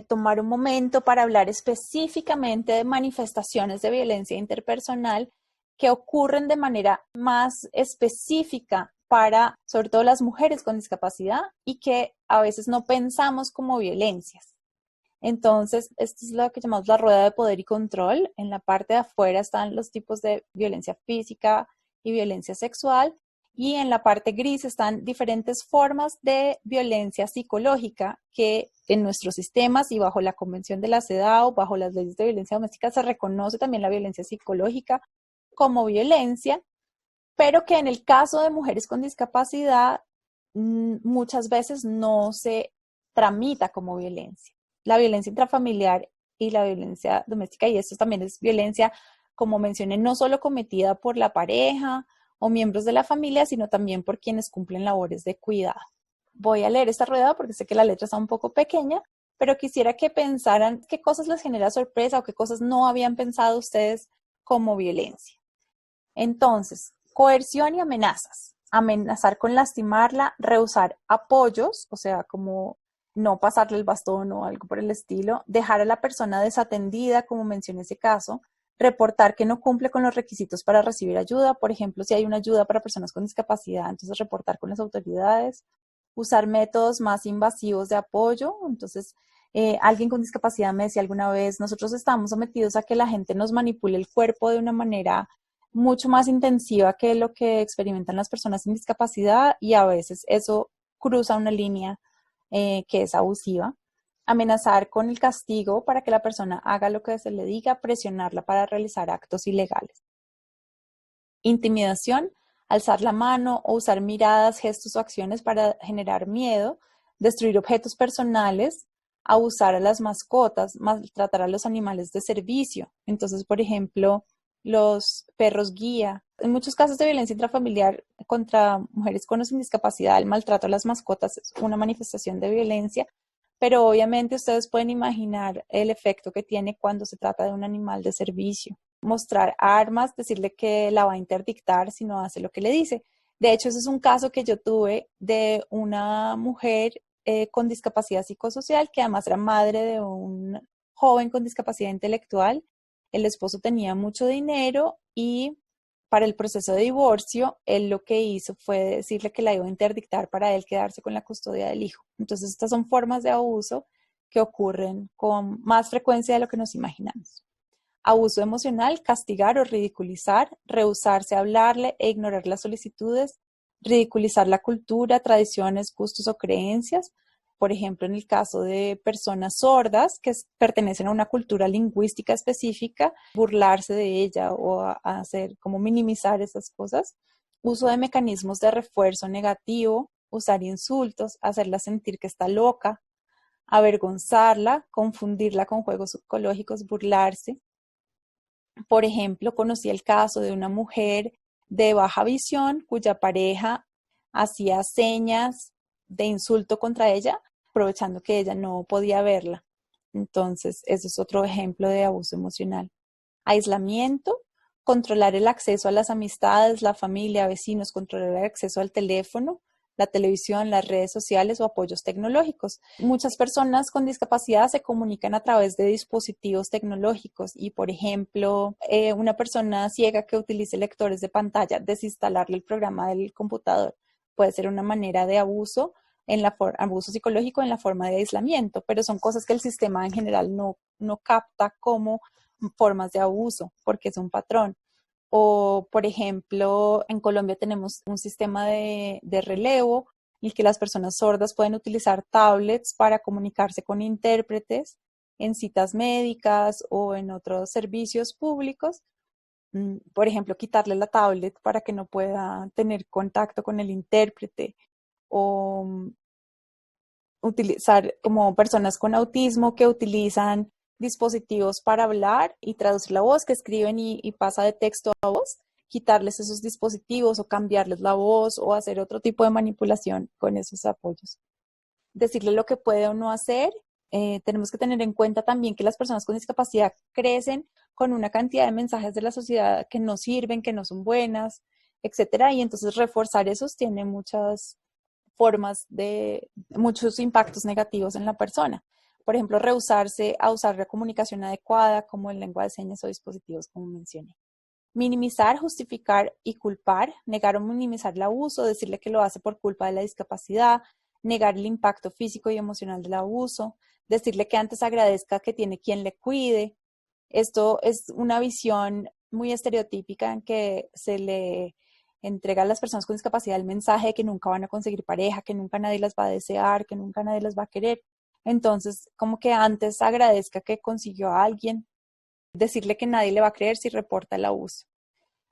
tomar un momento para hablar específicamente de manifestaciones de violencia interpersonal que ocurren de manera más específica para, sobre todo, las mujeres con discapacidad y que a veces no pensamos como violencias. Entonces, esto es lo que llamamos la rueda de poder y control. En la parte de afuera están los tipos de violencia física y violencia sexual. Y en la parte gris están diferentes formas de violencia psicológica que en nuestros sistemas y bajo la Convención de la CEDAW, bajo las leyes de violencia doméstica, se reconoce también la violencia psicológica como violencia, pero que en el caso de mujeres con discapacidad muchas veces no se tramita como violencia. La violencia intrafamiliar y la violencia doméstica, y esto también es violencia, como mencioné, no solo cometida por la pareja o miembros de la familia, sino también por quienes cumplen labores de cuidado. Voy a leer esta rueda porque sé que la letra está un poco pequeña, pero quisiera que pensaran qué cosas les genera sorpresa o qué cosas no habían pensado ustedes como violencia. Entonces, coerción y amenazas. Amenazar con lastimarla, rehusar apoyos, o sea, como no pasarle el bastón o algo por el estilo, dejar a la persona desatendida, como mencioné ese caso, reportar que no cumple con los requisitos para recibir ayuda, por ejemplo, si hay una ayuda para personas con discapacidad, entonces reportar con las autoridades, usar métodos más invasivos de apoyo, entonces alguien con discapacidad me decía alguna vez, nosotros estamos sometidos a que la gente nos manipule el cuerpo de una manera mucho más intensiva que lo que experimentan las personas sin discapacidad y a veces eso cruza una línea que es abusiva. Amenazar con el castigo para que la persona haga lo que se le diga, presionarla para realizar actos ilegales. Intimidación, alzar la mano o usar miradas, gestos o acciones para generar miedo, destruir objetos personales, abusar a las mascotas, maltratar a los animales de servicio. Entonces, por ejemplo, los perros guía. En muchos casos de violencia intrafamiliar contra mujeres con o sin discapacidad, el maltrato a las mascotas es una manifestación de violencia, pero obviamente ustedes pueden imaginar el efecto que tiene cuando se trata de un animal de servicio. Mostrar armas, decirle que la va a interdictar si no hace lo que le dice. De hecho, ese es un caso que yo tuve de una mujer con discapacidad psicosocial que además era madre de un joven con discapacidad intelectual. El esposo tenía mucho dinero y para el proceso de divorcio, él lo que hizo fue decirle que la iba a interdictar para él quedarse con la custodia del hijo. Entonces, estas son formas de abuso que ocurren con más frecuencia de lo que nos imaginamos. Abuso emocional, castigar o ridiculizar, rehusarse a hablarle e ignorar las solicitudes, ridiculizar la cultura, tradiciones, gustos o creencias. Por ejemplo, en el caso de personas sordas que pertenecen a una cultura lingüística específica, burlarse de ella o hacer como minimizar esas cosas. Uso de mecanismos de refuerzo negativo, usar insultos, hacerla sentir que está loca, avergonzarla, confundirla con juegos psicológicos, burlarse. Por ejemplo, conocí el caso de una mujer de baja visión cuya pareja hacía señas de insulto contra ella, aprovechando que ella no podía verla. Entonces, eso es otro ejemplo de abuso emocional. Aislamiento, controlar el acceso a las amistades, la familia, vecinos, controlar el acceso al teléfono, la televisión, las redes sociales o apoyos tecnológicos. Muchas personas con discapacidad se comunican a través de dispositivos tecnológicos y, por ejemplo, una persona ciega que utilice lectores de pantalla, desinstalarle el programa del computador puede ser una manera de abuso, abuso psicológico en la forma de aislamiento, pero son cosas que el sistema en general no capta como formas de abuso porque es un patrón. O, por ejemplo, en Colombia tenemos un sistema de relevo en el que las personas sordas pueden utilizar tablets para comunicarse con intérpretes en citas médicas o en otros servicios públicos. Por ejemplo, quitarle la tablet para que no pueda tener contacto con el intérprete o utilizar como personas con autismo que utilizan dispositivos para hablar y traducir la voz, que escriben y pasa de texto a voz, quitarles esos dispositivos o cambiarles la voz o hacer otro tipo de manipulación con esos apoyos. Decirle lo que puede o no hacer. Tenemos que tener en cuenta también que las personas con discapacidad crecen con una cantidad de mensajes de la sociedad que no sirven, que no son buenas, etcétera, y entonces reforzar esos tiene muchas formas muchos impactos negativos en la persona. Por ejemplo, rehusarse a usar la comunicación adecuada, como en lengua de señas o dispositivos, como mencioné. Minimizar, justificar y culpar, negar o minimizar el abuso, decirle que lo hace por culpa de la discapacidad, negar el impacto físico y emocional del abuso, decirle que antes agradezca que tiene quien le cuide. Esto es una visión muy estereotípica en que se le entrega a las personas con discapacidad el mensaje de que nunca van a conseguir pareja, que nunca nadie las va a desear, que nunca nadie las va a querer. Entonces, como que antes agradezca que consiguió a alguien, decirle que nadie le va a creer si reporta el abuso.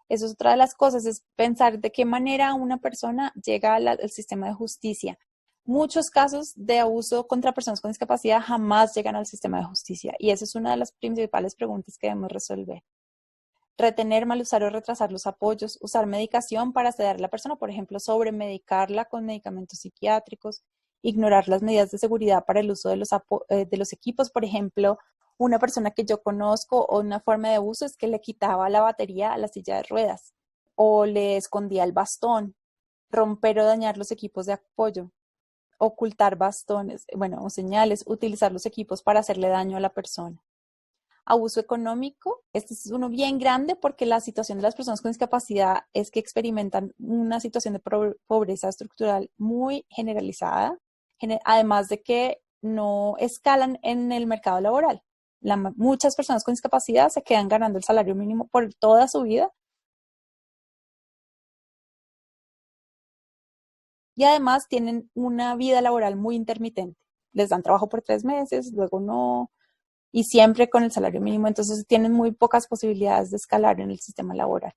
Eso es otra de las cosas, es pensar de qué manera una persona llega al sistema de justicia. Muchos casos de abuso contra personas con discapacidad jamás llegan al sistema de justicia y esa es una de las principales preguntas que debemos resolver. Retener, mal usar o retrasar los apoyos, usar medicación para sedar a la persona, por ejemplo, sobremedicarla con medicamentos psiquiátricos, ignorar las medidas de seguridad para el uso de los equipos, por ejemplo, una persona que yo conozco o una forma de abuso es que le quitaba la batería a la silla de ruedas o le escondía el bastón, romper o dañar los equipos de apoyo, ocultar bastones, o señales, utilizar los equipos para hacerle daño a la persona. Abuso económico, este es uno bien grande porque la situación de las personas con discapacidad es que experimentan una situación de pobreza estructural muy generalizada, además de que no escalan en el mercado laboral. Muchas personas con discapacidad se quedan ganando el salario mínimo por toda su vida y además tienen una vida laboral muy intermitente. Les dan trabajo por 3 meses, luego no, y siempre con el salario mínimo, entonces tienen muy pocas posibilidades de escalar en el sistema laboral.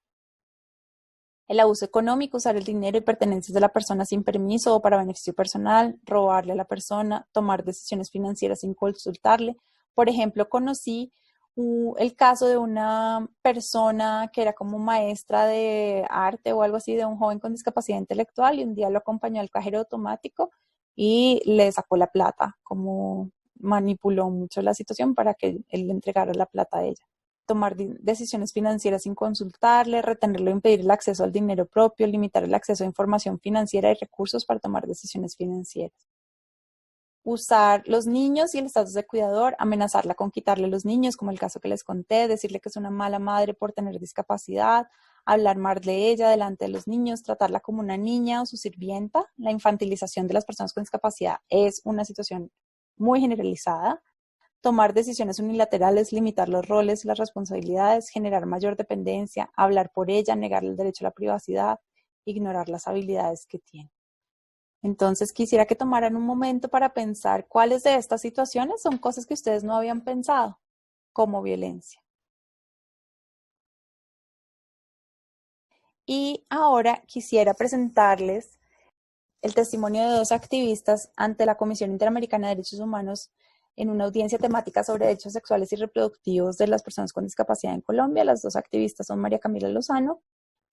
El abuso económico, usar el dinero y pertenencias de la persona sin permiso o para beneficio personal, robarle a la persona, tomar decisiones financieras sin consultarle. Por ejemplo, conocí el caso de una persona que era como maestra de arte o algo así, de un joven con discapacidad intelectual, y un día lo acompañó al cajero automático y le sacó la plata, como manipuló mucho la situación para que él le entregara la plata a ella. Tomar decisiones financieras sin consultarle, retenerlo, impedir el acceso al dinero propio, limitar el acceso a información financiera y recursos para tomar decisiones financieras. Usar los niños y el estatus de cuidador, amenazarla con quitarle los niños, como el caso que les conté, decirle que es una mala madre por tener discapacidad, hablar mal de ella delante de los niños, tratarla como una niña o su sirvienta. La infantilización de las personas con discapacidad es una situación muy generalizada. Tomar decisiones unilaterales, limitar los roles y las responsabilidades, generar mayor dependencia, hablar por ella, negarle el derecho a la privacidad, ignorar las habilidades que tiene. Entonces quisiera que tomaran un momento para pensar cuáles de estas situaciones son cosas que ustedes no habían pensado como violencia. Y ahora quisiera presentarles el testimonio de 2 activistas ante la Comisión Interamericana de Derechos Humanos en una audiencia temática sobre derechos sexuales y reproductivos de las personas con discapacidad en Colombia. Las 2 activistas son María Camila Lozano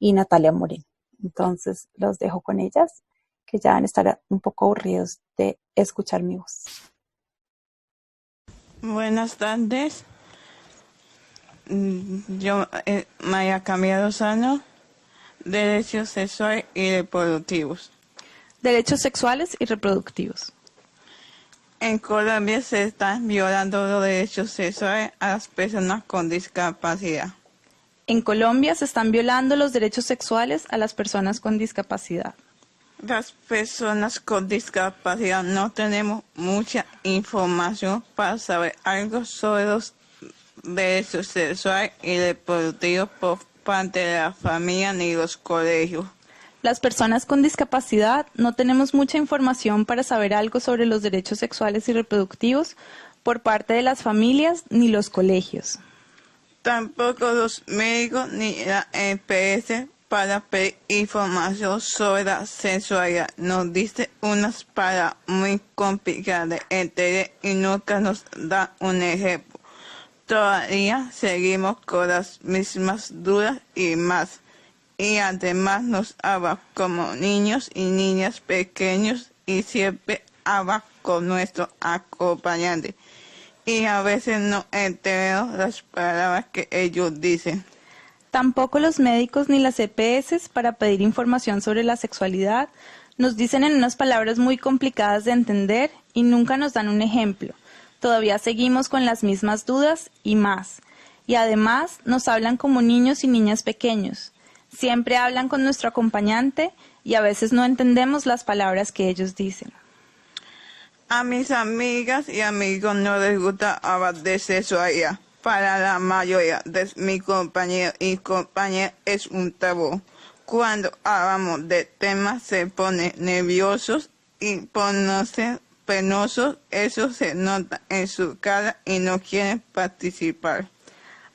y Natalia Moreno. Entonces los dejo con ellas, que ya van a estar un poco aburridos de escuchar mi voz. Buenas tardes. Yo me he cambiado sano, derechos sexuales y reproductivos. Derechos sexuales y reproductivos. En Colombia se están violando los derechos sexuales a las personas con discapacidad. En Colombia se están violando los derechos sexuales a las personas con discapacidad. Las personas con discapacidad no tenemos mucha información para saber algo sobre los derechos sexuales y reproductivos por parte de la familia ni los colegios. Las personas con discapacidad no tenemos mucha información para saber algo sobre los derechos sexuales y reproductivos por parte de las familias ni los colegios. Tampoco los médicos ni la EPS para pedir información sobre la sexualidad. Nos dice unas palabras muy complicadas de entender y nunca nos da un ejemplo. Todavía seguimos con las mismas dudas y más. Y además nos habla como niños y niñas pequeños y siempre habla con nuestro acompañante. Y a veces no entendemos las palabras que ellos dicen. Tampoco los médicos ni las EPS para pedir información sobre la sexualidad nos dicen en unas palabras muy complicadas de entender y nunca nos dan un ejemplo. Todavía seguimos con las mismas dudas y más. Y además nos hablan como niños y niñas pequeños. Siempre hablan con nuestro acompañante y a veces no entendemos las palabras que ellos dicen. A mis amigas y amigos no les gusta hablar de sexualidad. Para la mayoría de mis compañeros y compañeras es un tabú. Cuando hablamos de temas se ponen nerviosos y ponerse penosos. Eso se nota en su cara y no quieren participar.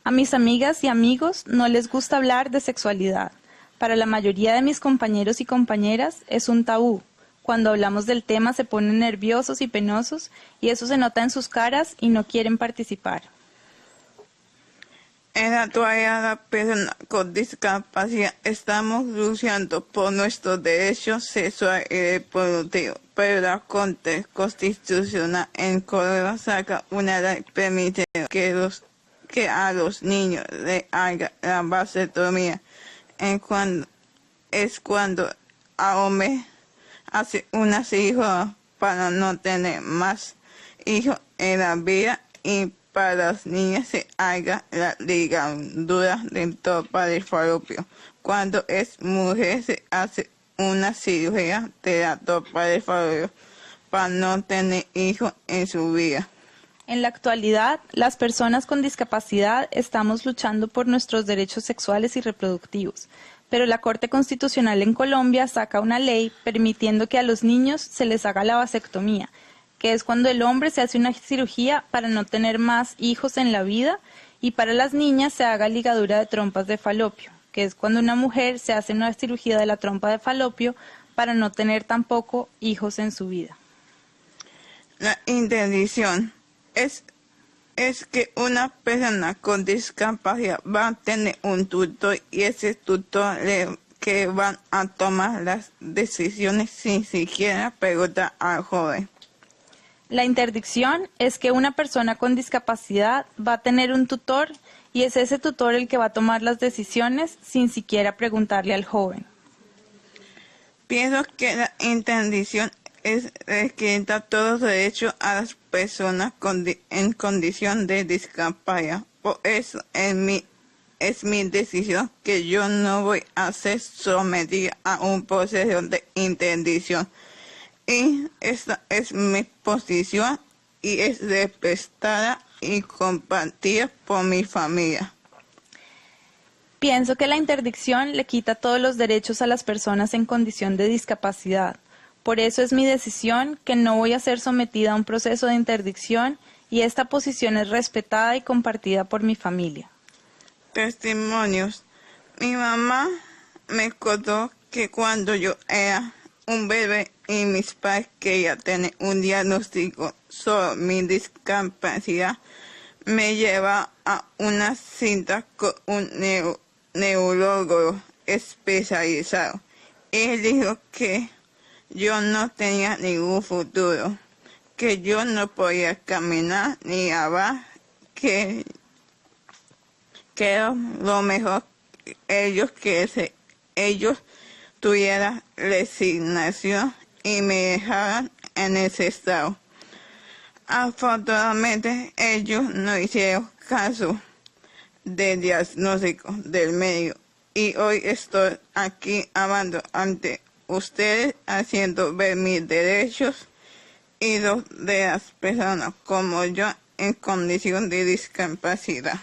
A mis amigas y amigos no les gusta hablar de sexualidad. Para la mayoría de mis compañeros y compañeras es un tabú. Cuando hablamos del tema se ponen nerviosos y penosos y eso se nota en sus caras y no quieren participar. En la actualidad, las personas con discapacidad estamos luchando por nuestros derechos sexuales y reproductivos, pero la Corte Constitucional en Colombia saca una ley que permite que a los niños le hagan la vasectomía cuando a hombre hace una cirugía para no tener más hijos en la vida y para las niñas se haga la ligadura de trompa de falopio. Cuando es mujer se hace una cirugía de la trompa de falopio para no tener hijos en su vida. En la actualidad, las personas con discapacidad estamos luchando por nuestros derechos sexuales y reproductivos, pero la Corte Constitucional en Colombia saca una ley permitiendo que a los niños se les haga la vasectomía, que es cuando el hombre se hace una cirugía para no tener más hijos en la vida, y para las niñas se haga ligadura de trompas de falopio, que es cuando una mujer se hace una cirugía de la trompa de falopio para no tener tampoco hijos en su vida. La interdicción es que una persona con discapacidad va a tener un tutor y ese tutor que van a tomar las decisiones sin siquiera preguntar al joven. La interdicción es que una persona con discapacidad va a tener un tutor y es ese tutor el que va a tomar las decisiones sin siquiera preguntarle al joven. Pienso que la interdicción es requiere todos los derechos a las personas en condición de discapacidad. Por eso es mi decisión que yo no voy a ser sometida a un proceso de interdicción. Y esta es mi posición y es respetada y compartida por mi familia. Pienso que la interdicción le quita todos los derechos a las personas en condición de discapacidad. Por eso es mi decisión que no voy a ser sometida a un proceso de interdicción y esta posición es respetada y compartida por mi familia. Testimonios. Mi mamá me contó que cuando yo era un bebé y mis padres querían tener un diagnóstico sobre mi discapacidad, me lleva a una cita con un neurólogo especializado. Él dijo que yo no tenía ningún futuro, que yo no podía caminar ni hablar, que Quiero lo mejor ellos ellos tuvieran resignación y me dejaran en ese estado. Afortunadamente ellos no hicieron caso del diagnóstico del médico y hoy estoy aquí hablando ante ustedes, haciendo ver mis derechos y los de las personas como yo en condición de discapacidad.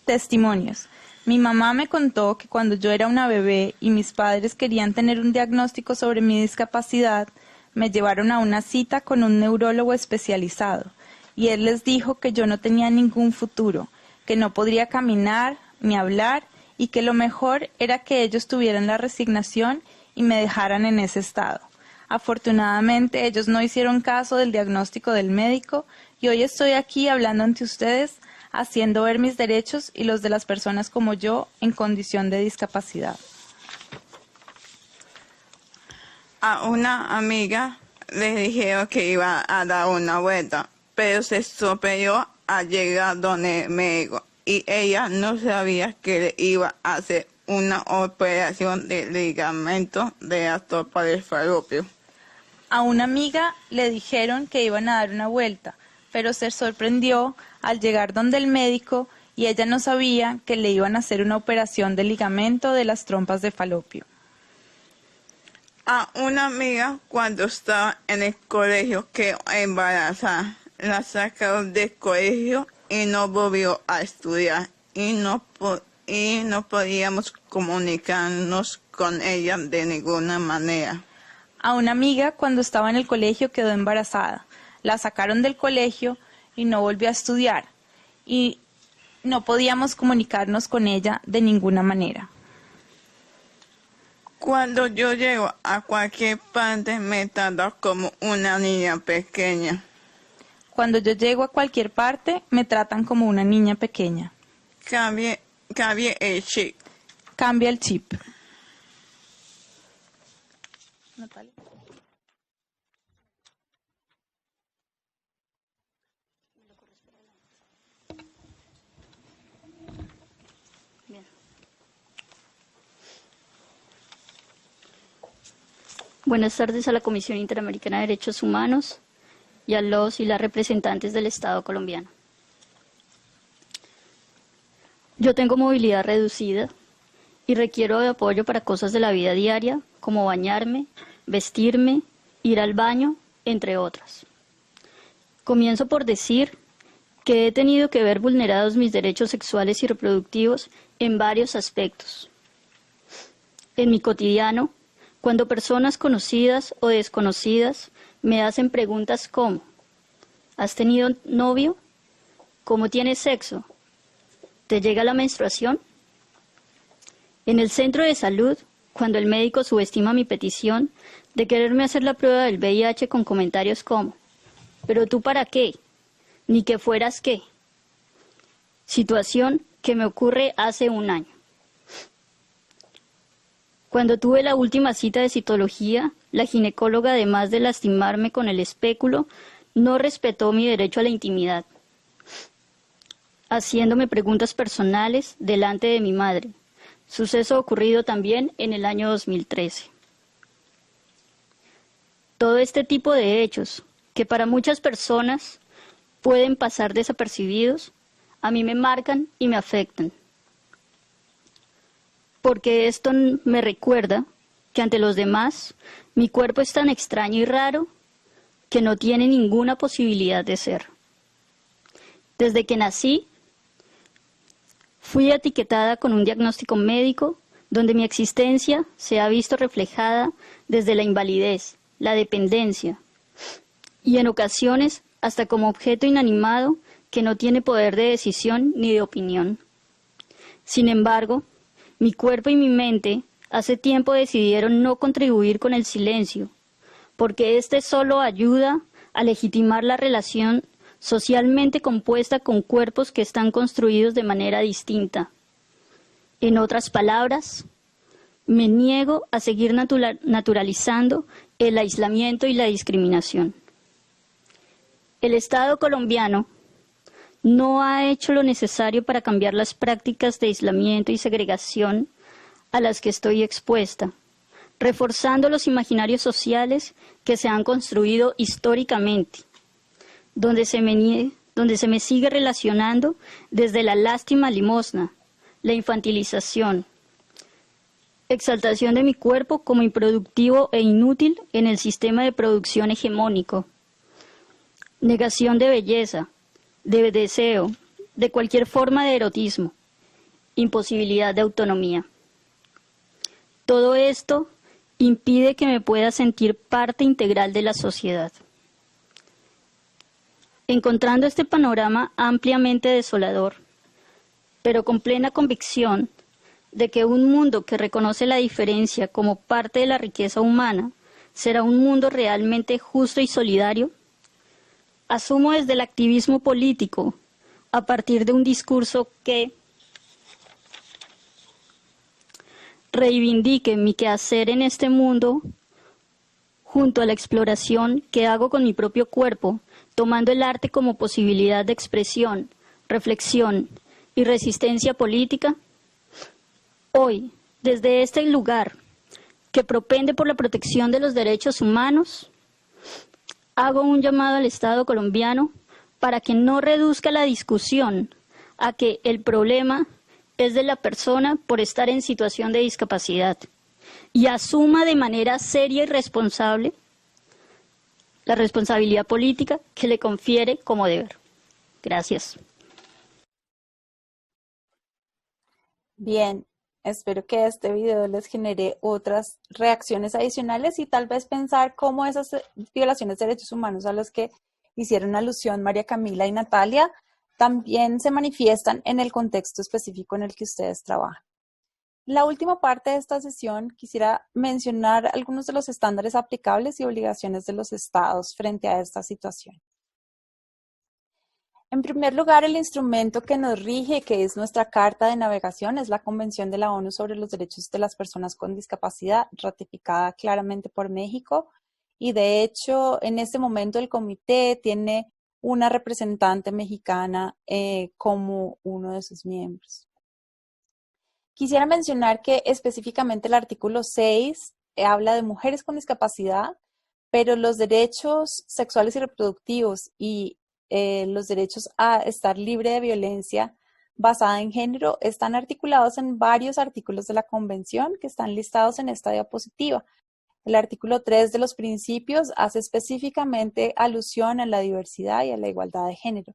Testimonios. Mi mamá me contó que cuando yo era una bebé y mis padres querían tener un diagnóstico sobre mi discapacidad, me llevaron a una cita con un neurólogo especializado y él les dijo que yo no tenía ningún futuro, que no podría caminar ni hablar y que lo mejor era que ellos tuvieran la resignación y me dejaran en ese estado. Afortunadamente ellos no hicieron caso del diagnóstico del médico y hoy estoy aquí hablando ante ustedes, haciendo ver mis derechos y los de las personas como yo en condición de discapacidad. A una amiga le dijeron que iba a dar una vuelta, pero se estropeó al llegar donde el médico y ella no sabía que le iba a hacer una operación de ligamento de la trompa del falopio. A una amiga le dijeron que iban a dar una vuelta, pero se sorprendió al llegar donde el médico y ella no sabía que le iban a hacer una operación de ligamento de las trompas de falopio. A una amiga cuando estaba en el colegio quedó embarazada, la sacaron del colegio y no volvió a estudiar y no podíamos comunicarnos con ella de ninguna manera. A una amiga cuando estaba en el colegio quedó embarazada, la sacaron del colegio y no volvió a estudiar y no podíamos comunicarnos con ella de ninguna manera. Cuando yo llego a cualquier parte me trato como una niña pequeña. Cuando yo llego a cualquier parte me tratan como una niña pequeña. Cambie el chip. Cambia el chip. Natalia. Buenas tardes a la Comisión Interamericana de Derechos Humanos y a los y las representantes del Estado colombiano. Yo tengo movilidad reducida y requiero de apoyo para cosas de la vida diaria, como bañarme, vestirme, ir al baño, entre otras. Comienzo por decir que he tenido que ver vulnerados mis derechos sexuales y reproductivos en varios aspectos. En mi cotidiano, cuando personas conocidas o desconocidas me hacen preguntas como: ¿has tenido novio? ¿Cómo tienes sexo? ¿Te llega la menstruación? En el centro de salud, cuando el médico subestima mi petición de quererme hacer la prueba del VIH con comentarios como: ¿pero tú para qué? Ni que fueras qué. Situación que me ocurre hace un año. Cuando tuve la última cita de citología, la ginecóloga, además de lastimarme con el espéculo, no respetó mi derecho a la intimidad, haciéndome preguntas personales delante de mi madre, suceso ocurrido también en el año 2013. Todo este tipo de hechos, que para muchas personas pueden pasar desapercibidos, a mí me marcan y me afectan. Porque esto me recuerda que ante los demás mi cuerpo es tan extraño y raro que no tiene ninguna posibilidad de ser. Desde que nací, fui etiquetada con un diagnóstico médico donde mi existencia se ha visto reflejada desde la invalidez, la dependencia y en ocasiones hasta como objeto inanimado que no tiene poder de decisión ni de opinión. Sin embargo, mi cuerpo y mi mente hace tiempo decidieron no contribuir con el silencio, porque este solo ayuda a legitimar la relación socialmente compuesta con cuerpos que están construidos de manera distinta. En otras palabras, me niego a seguir naturalizando el aislamiento y la discriminación. El Estado colombiano no ha hecho lo necesario para cambiar las prácticas de aislamiento y segregación a las que estoy expuesta, reforzando los imaginarios sociales que se han construido históricamente, donde se me sigue relacionando desde la lástima limosna, la infantilización, exaltación de mi cuerpo como improductivo e inútil en el sistema de producción hegemónico, negación de belleza, de deseo, de cualquier forma de erotismo, imposibilidad de autonomía. Todo esto impide que me pueda sentir parte integral de la sociedad. Encontrando este panorama ampliamente desolador, pero con plena convicción de que un mundo que reconoce la diferencia como parte de la riqueza humana será un mundo realmente justo y solidario, asumo desde el activismo político, a partir de un discurso que reivindique mi quehacer en este mundo, junto a la exploración que hago con mi propio cuerpo, tomando el arte como posibilidad de expresión, reflexión y resistencia política. Hoy, desde este lugar que propende por la protección de los derechos humanos, hago un llamado al Estado colombiano para que no reduzca la discusión a que el problema es de la persona por estar en situación de discapacidad y asuma de manera seria y responsable la responsabilidad política que le confiere como deber. Gracias. Bien, espero que este video les genere otras reacciones adicionales y tal vez pensar cómo esas violaciones de derechos humanos a las que hicieron alusión María Camila y Natalia también se manifiestan en el contexto específico en el que ustedes trabajan. En la última parte de esta sesión quisiera mencionar algunos de los estándares aplicables y obligaciones de los estados frente a esta situación. En primer lugar, el instrumento que nos rige, que es nuestra carta de navegación, es la Convención de la ONU sobre los Derechos de las Personas con Discapacidad, ratificada claramente por México. Y de hecho, en este momento el comité tiene una representante mexicana como uno de sus miembros. Quisiera mencionar que específicamente el artículo 6 habla de mujeres con discapacidad, pero los derechos sexuales y reproductivos y los derechos a estar libre de violencia basada en género están articulados en varios artículos de la Convención que están listados en esta diapositiva. El artículo 3 de los principios hace específicamente alusión a la diversidad y a la igualdad de género.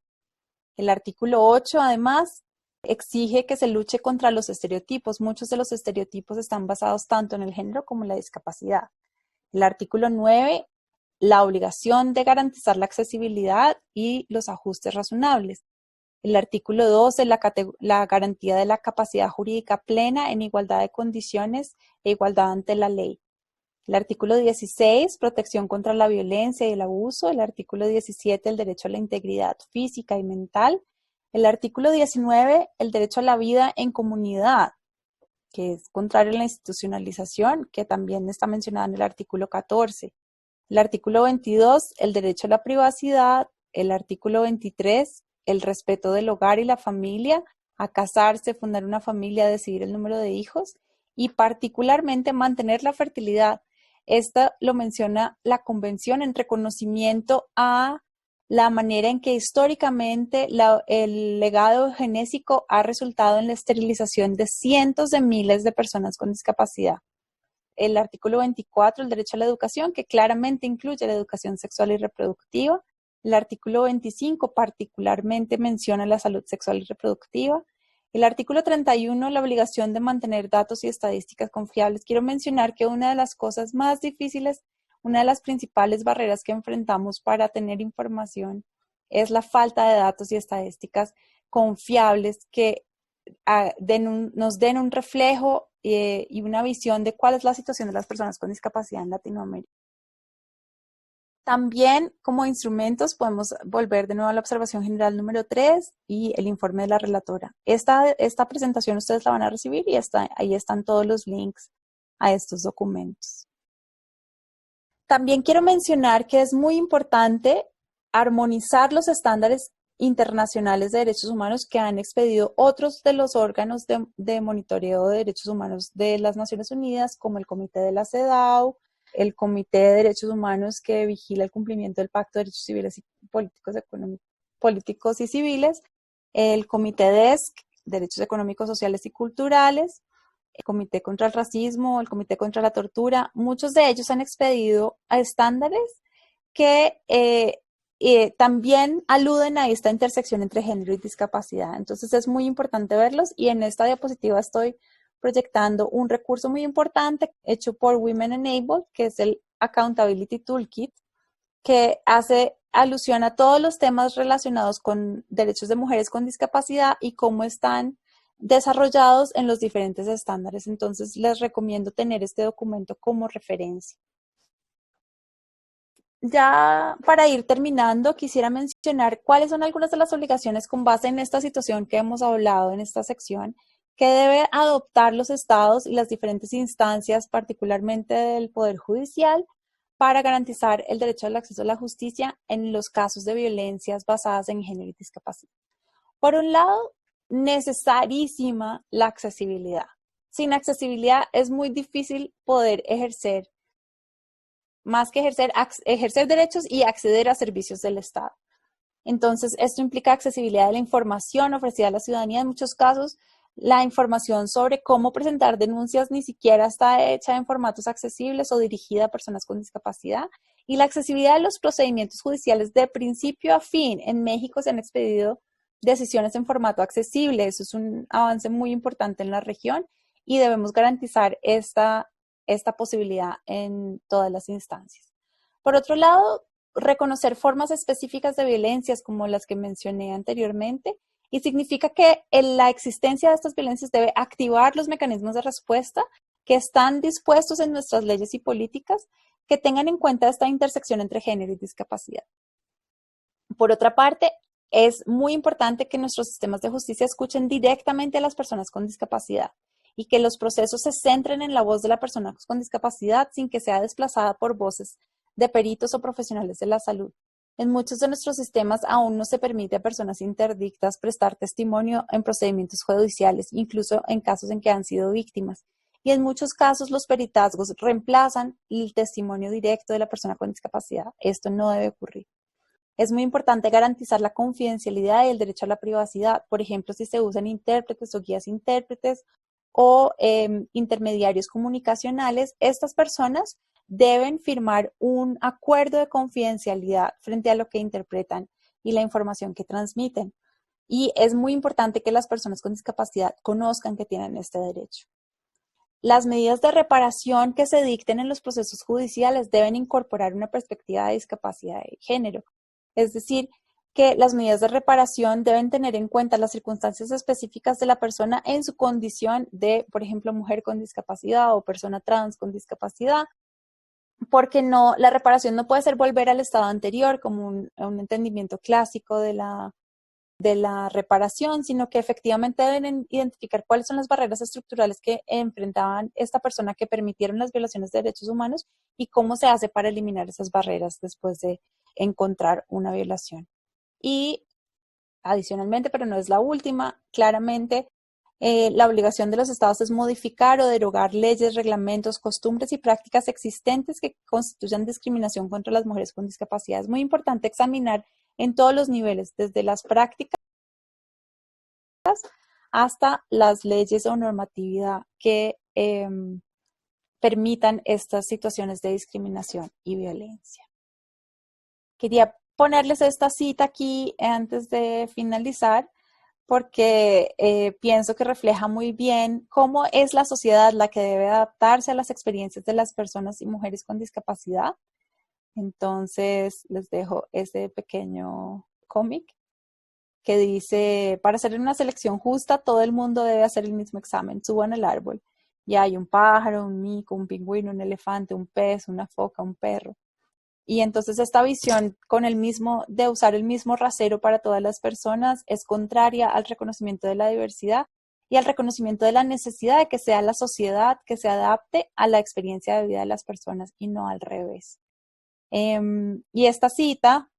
El artículo 8, además, exige que se luche contra los estereotipos. Muchos de los estereotipos están basados tanto en el género como en la discapacidad. El artículo 9, la obligación de garantizar la accesibilidad y los ajustes razonables. El artículo 12, la garantía de la capacidad jurídica plena en igualdad de condiciones e igualdad ante la ley. El artículo 16, protección contra la violencia y el abuso. El artículo 17, el derecho a la integridad física y mental. El artículo 19, el derecho a la vida en comunidad, que es contrario a la institucionalización, que también está mencionada en el artículo 14. El artículo 22, el derecho a la privacidad. El artículo 23, el respeto del hogar y la familia, a casarse, fundar una familia, decidir el número de hijos y particularmente mantener la fertilidad. Esta lo menciona la Convención en reconocimiento a la manera en que históricamente el legado genésico ha resultado en la esterilización de cientos de miles de personas con discapacidad. El artículo 24, el derecho a la educación, que claramente incluye la educación sexual y reproductiva. El artículo 25 particularmente menciona la salud sexual y reproductiva. El artículo 31, la obligación de mantener datos y estadísticas confiables. Quiero mencionar que una de las cosas más difíciles, una de las principales barreras que enfrentamos para tener información es la falta de datos y estadísticas confiables que nos den un reflejo y una visión de cuál es la situación de las personas con discapacidad en Latinoamérica. También como instrumentos podemos volver de nuevo a la observación general número 3 y el informe de la relatora. Esta presentación ustedes la van a recibir y ahí están todos los links a estos documentos. También quiero mencionar que es muy importante armonizar los estándares internacionales de derechos humanos que han expedido otros de los órganos de monitoreo de derechos humanos de las Naciones Unidas, como el Comité de la CEDAW, el Comité de Derechos Humanos que vigila el cumplimiento del Pacto de Derechos Civiles y Políticos y Civiles, el Comité DESC, Derechos Económicos, Sociales y Culturales, el Comité contra el Racismo, el Comité contra la Tortura. Muchos de ellos han expedido a estándares que también aluden a esta intersección entre género y discapacidad. Entonces es muy importante verlos, y en esta diapositiva estoy proyectando un recurso muy importante hecho por Women Enabled, que es el Accountability Toolkit, que hace alusión a todos los temas relacionados con derechos de mujeres con discapacidad y cómo están desarrollados en los diferentes estándares. Entonces les recomiendo tener este documento como referencia. Ya para ir terminando, quisiera mencionar cuáles son algunas de las obligaciones con base en esta situación que hemos hablado en esta sección, que debe adoptar los estados y las diferentes instancias, particularmente del Poder Judicial, para garantizar el derecho al acceso a la justicia en los casos de violencias basadas en género y discapacidad. Por un lado, necesarísima la accesibilidad. Sin accesibilidad es muy difícil poder ejercer, más que ejercer derechos y acceder a servicios del Estado. Entonces, esto implica accesibilidad de la información ofrecida a la ciudadanía. En muchos casos, la información sobre cómo presentar denuncias ni siquiera está hecha en formatos accesibles o dirigida a personas con discapacidad. Y la accesibilidad de los procedimientos judiciales de principio a fin. En México se han expedido decisiones en formato accesible. Eso es un avance muy importante en la región y debemos garantizar esta posibilidad en todas las instancias. Por otro lado, reconocer formas específicas de violencias como las que mencioné anteriormente, y significa que la existencia de estas violencias debe activar los mecanismos de respuesta que están dispuestos en nuestras leyes y políticas que tengan en cuenta esta intersección entre género y discapacidad. Por otra parte, es muy importante que nuestros sistemas de justicia escuchen directamente a las personas con discapacidad y que los procesos se centren en la voz de la persona con discapacidad sin que sea desplazada por voces de peritos o profesionales de la salud. En muchos de nuestros sistemas aún no se permite a personas interdictas prestar testimonio en procedimientos judiciales, incluso en casos en que han sido víctimas. Y en muchos casos los peritazgos reemplazan el testimonio directo de la persona con discapacidad. Esto no debe ocurrir. Es muy importante garantizar la confidencialidad y el derecho a la privacidad. Por ejemplo, si se usan intérpretes o guías intérpretes o intermediarios comunicacionales, estas personas deben firmar un acuerdo de confidencialidad frente a lo que interpretan y la información que transmiten. Y es muy importante que las personas con discapacidad conozcan que tienen este derecho. Las medidas de reparación que se dicten en los procesos judiciales deben incorporar una perspectiva de discapacidad de género. Es decir, que las medidas de reparación deben tener en cuenta las circunstancias específicas de la persona en su condición de, por ejemplo, mujer con discapacidad o persona trans con discapacidad, porque la reparación no puede ser volver al estado anterior como un entendimiento clásico de la reparación, sino que efectivamente deben identificar cuáles son las barreras estructurales que enfrentaban esta persona que permitieron las violaciones de derechos humanos y cómo se hace para eliminar esas barreras después de encontrar una violación. Y adicionalmente, pero no es la última, claramente la obligación de los estados es modificar o derogar leyes, reglamentos, costumbres y prácticas existentes que constituyan discriminación contra las mujeres con discapacidad. Es muy importante examinar en todos los niveles, desde las prácticas hasta las leyes o normatividad que permitan estas situaciones de discriminación y violencia. Quería ponerles esta cita aquí antes de finalizar, porque pienso que refleja muy bien cómo es la sociedad la que debe adaptarse a las experiencias de las personas y mujeres con discapacidad. Entonces, les dejo este pequeño cómic que dice: para hacer una selección justa, todo el mundo debe hacer el mismo examen. Suban al árbol. Y hay un pájaro, un mico, un pingüino, un elefante, un pez, una foca, un perro. Y entonces esta visión de usar el mismo rasero para todas las personas es contraria al reconocimiento de la diversidad y al reconocimiento de la necesidad de que sea la sociedad que se adapte a la experiencia de vida de las personas y no al revés. Y esta cita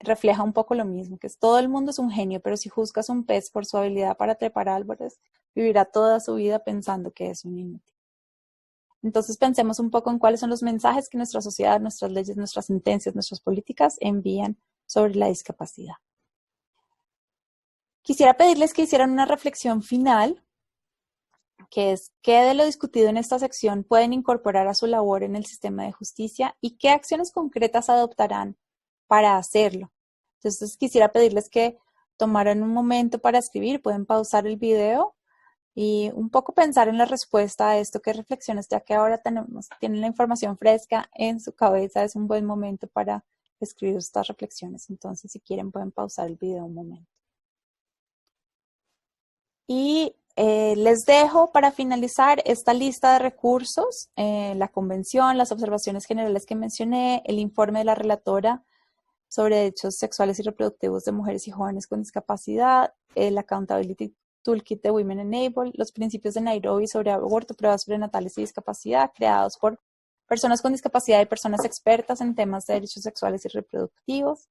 refleja un poco lo mismo, que es todo el mundo es un genio, pero si juzgas un pez por su habilidad para trepar árboles, vivirá toda su vida pensando que es un inútil. Entonces pensemos un poco en cuáles son los mensajes que nuestra sociedad, nuestras leyes, nuestras sentencias, nuestras políticas envían sobre la discapacidad. Quisiera pedirles que hicieran una reflexión final, que es qué de lo discutido en esta sección pueden incorporar a su labor en el sistema de justicia y qué acciones concretas adoptarán para hacerlo. Entonces quisiera pedirles que tomaran un momento para escribir, pueden pausar el video y un poco pensar en la respuesta a esto, qué reflexiones, ya que ahora tienen la información fresca en su cabeza, es un buen momento para escribir estas reflexiones. Entonces, si quieren, pueden pausar el video un momento. Y les dejo para finalizar esta lista de recursos, la convención, las observaciones generales que mencioné, el informe de la relatora sobre derechos sexuales y reproductivos de mujeres y jóvenes con discapacidad, el Accountability Toolkit de Women Enable, los principios de Nairobi sobre aborto, pruebas prenatales y discapacidad, creados por personas con discapacidad y personas expertas en temas de derechos sexuales y reproductivos,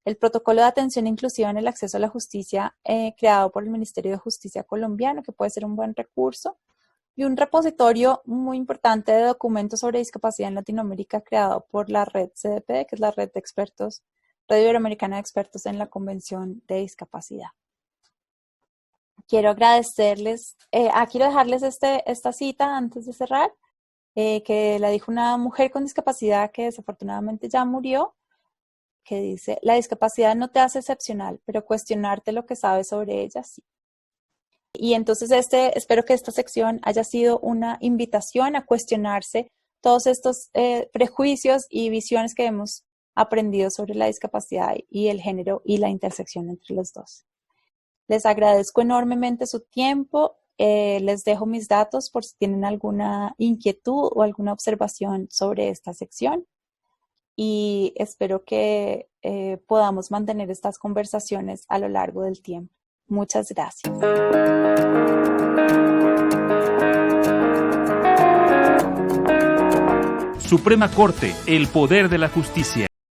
el protocolo de atención inclusiva en el acceso a la justicia creado por el Ministerio de Justicia colombiano, que puede ser un buen recurso, y un repositorio muy importante de documentos sobre discapacidad en Latinoamérica creado por la red CDP, que es la red de expertos, Red Iberoamericana de Expertos en la Convención de Discapacidad. Quiero agradecerles, quiero dejarles esta cita antes de cerrar, que la dijo una mujer con discapacidad que desafortunadamente ya murió, que dice: la discapacidad no te hace excepcional, pero cuestionarte lo que sabes sobre ella sí. Y entonces espero que esta sección haya sido una invitación a cuestionarse todos estos prejuicios y visiones que hemos aprendido sobre la discapacidad y el género y la intersección entre los dos. Les agradezco enormemente su tiempo. Les dejo mis datos por si tienen alguna inquietud o alguna observación sobre esta sección. Y espero que podamos mantener estas conversaciones a lo largo del tiempo. Muchas gracias. Suprema Corte, el poder de la justicia.